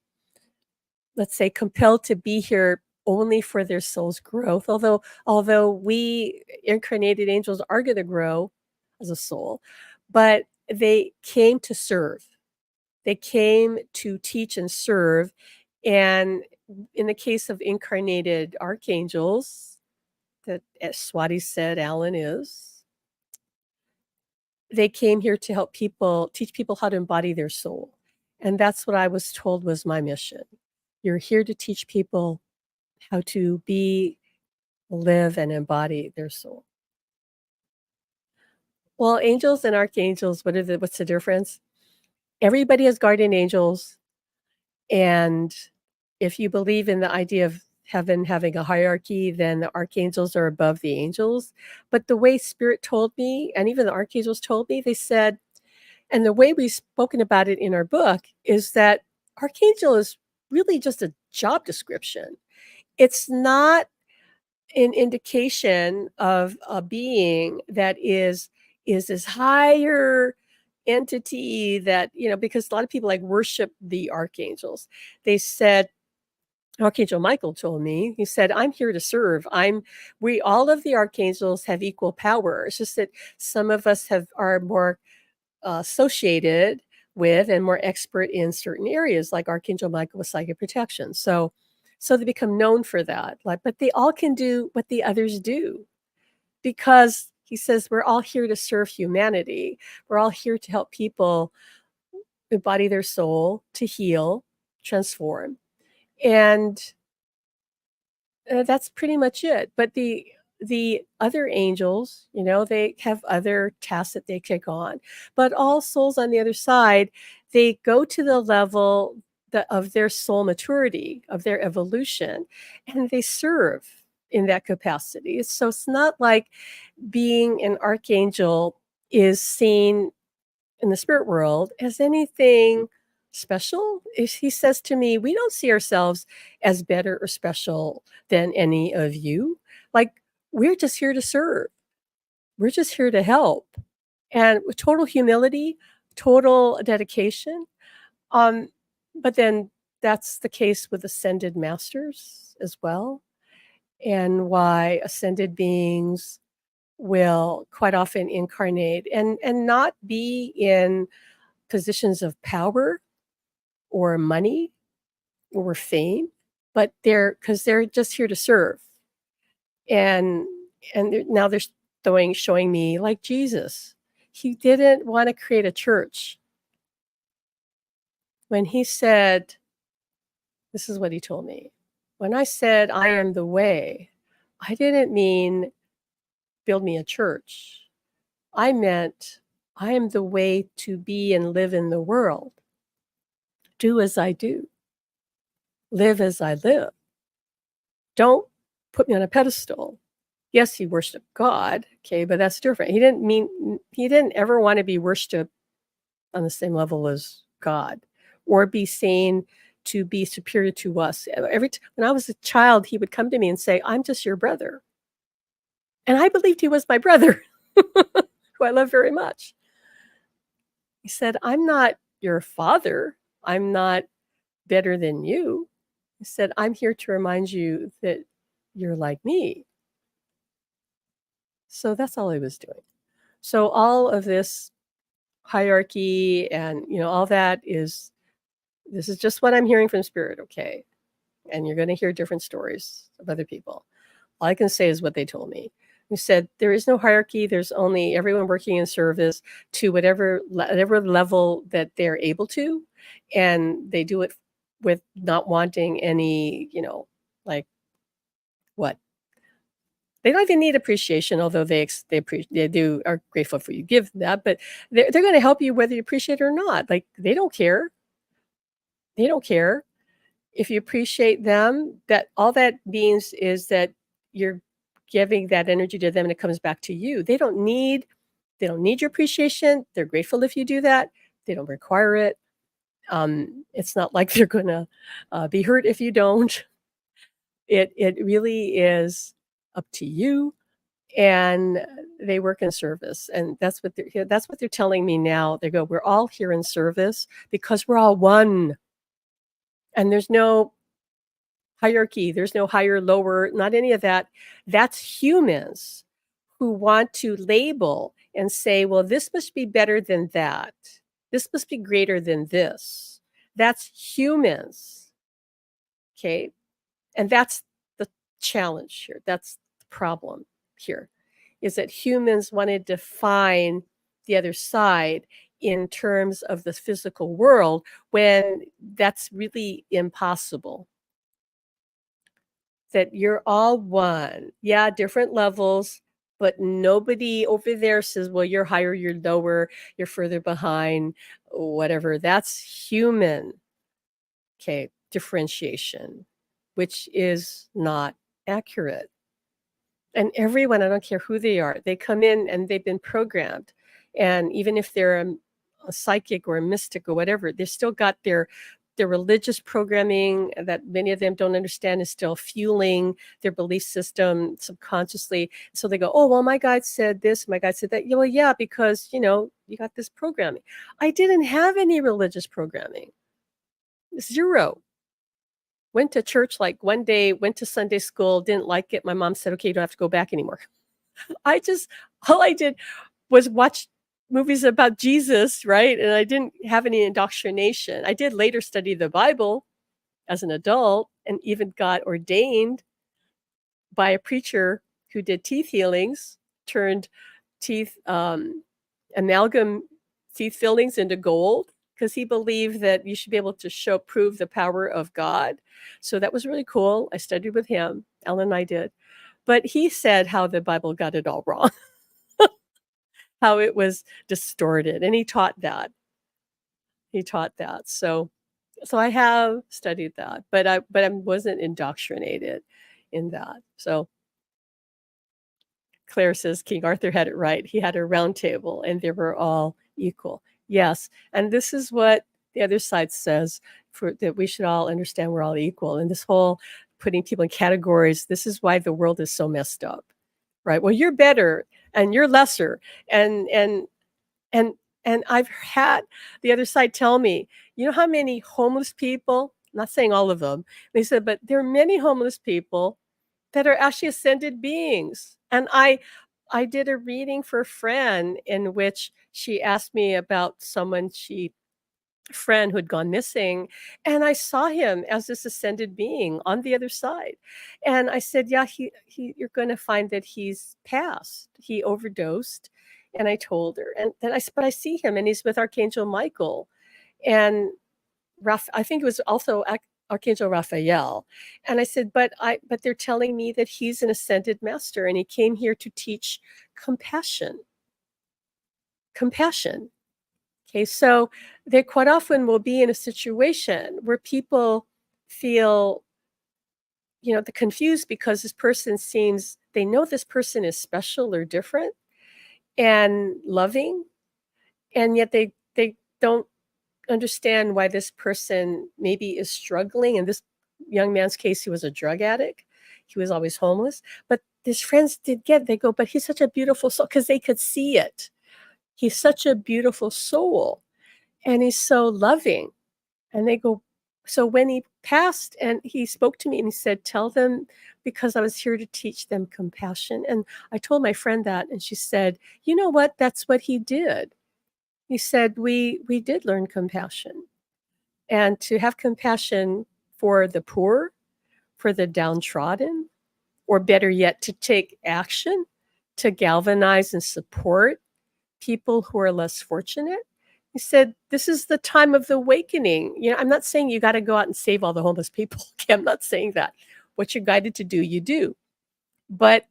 let's say, compelled to be here only for their soul's growth. Although we incarnated angels are going to grow as a soul, but they came to serve. They came to teach and serve. And in the case of incarnated archangels, that as Swati said, Alan is, they came here to help people, teach people how to embody their soul. And that's what I was told was my mission. You're here to teach people how to be, live, and embody their soul. Well, angels and archangels, what's the difference? Everybody has guardian angels. And if you believe in the idea of heaven having a hierarchy, then the archangels are above the angels. But the way Spirit told me, and even the archangels told me, they said, and the way we've spoken about it in our book is that archangel is really just a job description. It's not an indication of a being that is this higher entity that, because a lot of people like worship the archangels. They said, Archangel Michael told me, he said, I'm here to serve. We all of the archangels have equal power. It's just that some of us are more associated with and more expert in certain areas, like Archangel Michael with psychic protection. So they become known for that. But they all can do what the others do because he says we're all here to serve humanity. We're all here to help people embody their soul, to heal, transform. And that's pretty much it. But the other angels, they have other tasks that they kick on. But all souls on the other side, they go to the level of their soul maturity, of their evolution, and they serve in that capacity. So it's not like being an archangel is seen in the spirit world as anything special. He says to me, we don't see ourselves as better or special than any of you. Like, we're just here to serve. We're just here to help. And with total humility, total dedication. But then that's the case with ascended masters as well. And why ascended beings will quite often incarnate and not be in positions of power or money, or faint, but they're just here to serve. And now they're showing me like Jesus. He didn't wanna create a church. When he said this is what he told me. When I said, "I am the way," I didn't mean build me a church. I meant I am the way to be and live in the world. Do as I do. Live as I live. Don't put me on a pedestal. Yes, he worshiped God, okay, but that's different. He didn't ever wanna be worshiped on the same level as God or be seen to be superior to us. When I was a child, he would come to me and say, "I'm just your brother." And I believed he was my brother, who I love very much. He said, "I'm not your father. I'm not better than you." He said, "I'm here to remind you that you're like me." So that's all he was doing. So all of this hierarchy and, all that is this is just what I'm hearing from spirit, okay? And you're gonna hear different stories of other people. All I can say is what they told me. He said, "There is no hierarchy, there's only everyone working in service to whatever level that they're able to, and they do it with not wanting any, like, what? They don't even need appreciation, although they do are grateful for you give that, but they're gonna help you whether you appreciate it or not, like, they don't care. They don't care. If you appreciate them, that all that means is that you're giving that energy to them and it comes back to you. They don't need your appreciation. They're grateful if you do that. They don't require it. It's not like they're gonna, be hurt if you don't. It really is up to you, and they work in service, and that's what they're telling me now. They go, "We're all here in service because we're all one, and there's no hierarchy. There's no higher, lower, not any of that. That's humans who want to label and say, well, this must be better than that. This must be greater than this. That's humans. Okay. And that's the challenge here. That's the problem here is that humans want to define the other side in terms of the physical world when that's really impossible. That you're all one. Yeah, different levels, but nobody over there says, "Well, you're higher, you're lower, you're further behind," whatever. That's human, okay, differentiation, which is not accurate. And everyone, I don't care who they are, they come in and they've been programmed. And even if they're a psychic or a mystic or whatever, they've still got their religious programming that many of them don't understand is still fueling their belief system subconsciously. So they go, "Oh, well, my guide said this, my guide said that." Yeah, well, yeah, because you got this programming. I didn't have any religious programming. Zero. Went to church like one day, went to Sunday school, didn't like it. My mom said, "Okay, you don't have to go back anymore." I just all I did was watch movies about Jesus, right? And I didn't have any indoctrination. I did later study the Bible as an adult and even got ordained by a preacher who did teeth healings, turned teeth, amalgam teeth fillings into gold because he believed that you should be able to prove the power of God. So that was really cool. I studied with him. Ellen and I did. But he said how the Bible got it all wrong. How it was distorted, and he taught that. He taught that. So I have studied that, but I wasn't indoctrinated in that. So Claire says King Arthur had it right. He had a round table and they were all equal. Yes, and this is what the other side says for that we should all understand we're all equal. And this whole putting people in categories, this is why the world is so messed up. Right? Well, you're better and you're lesser and And and I've had the other side tell me, "You know how many homeless people," not saying all of them, they said, "But there are many homeless people that are actually ascended beings." And I did a reading for a friend in which she asked me about someone she friend who had gone missing, and I saw him as this ascended being on the other side. And I said, "Yeah, he you're gonna find that he's passed. He overdosed." And I told her, and then but I see him, and he's with Archangel Michael, and I think it was also Archangel Raphael. And I said, but they're telling me that he's an ascended master, and he came here to teach compassion. Compassion. Okay, so they quite often will be in a situation where people feel, the confused because this person seems, they know this person is special or different and loving, and yet they don't understand why this person maybe is struggling. In this young man's case, he was a drug addict. He was always homeless. But his friends did they go, but he's such a beautiful soul, because they could see it. He's such a beautiful soul, and he's so loving. And they go, so when he passed and he spoke to me and he said, tell them, because I was here to teach them compassion. And I told my friend that, and she said, you know what? That's what he did. He said, we did learn compassion, and to have compassion for the poor, for the downtrodden, or better yet, to take action to galvanize and support people who are less fortunate. He said, this is the time of the awakening. I'm not saying you got to go out and save all the homeless people. Okay, I'm not saying that. What you're guided to do, you do. But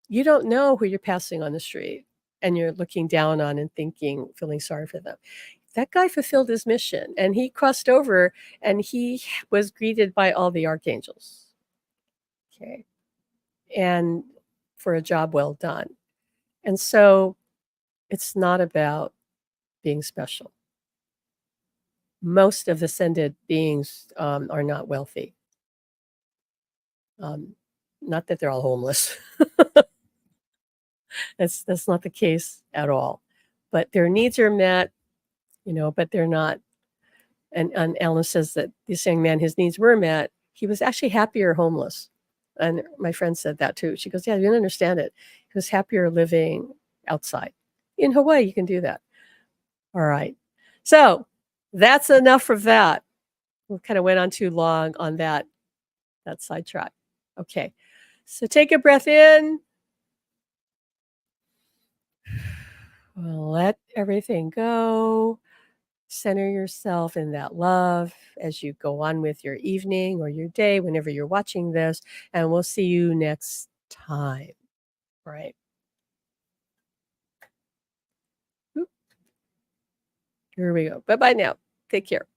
you don't know who you're passing on the street and you're looking down on and thinking, feeling sorry for them. That guy fulfilled his mission, and he crossed over, and he was greeted by all the archangels. Okay. And for a job well done. And so it's not about being special. Most of ascended beings are not wealthy. Not that they're all homeless. That's not the case at all. But their needs are met, but they're not. And Alan says that this young man, his needs were met. He was actually happier homeless. And my friend said that too. She goes, yeah, you don't understand it. He was happier living outside. In Hawaii, you can do that. All right. So that's enough of that. We kind of went on too long on that sidetrack. Okay. So take a breath in. Let everything go. Center yourself in that love as you go on with your evening or your day, whenever you're watching this. And we'll see you next time. All right. Here we go. Bye-bye now. Take care.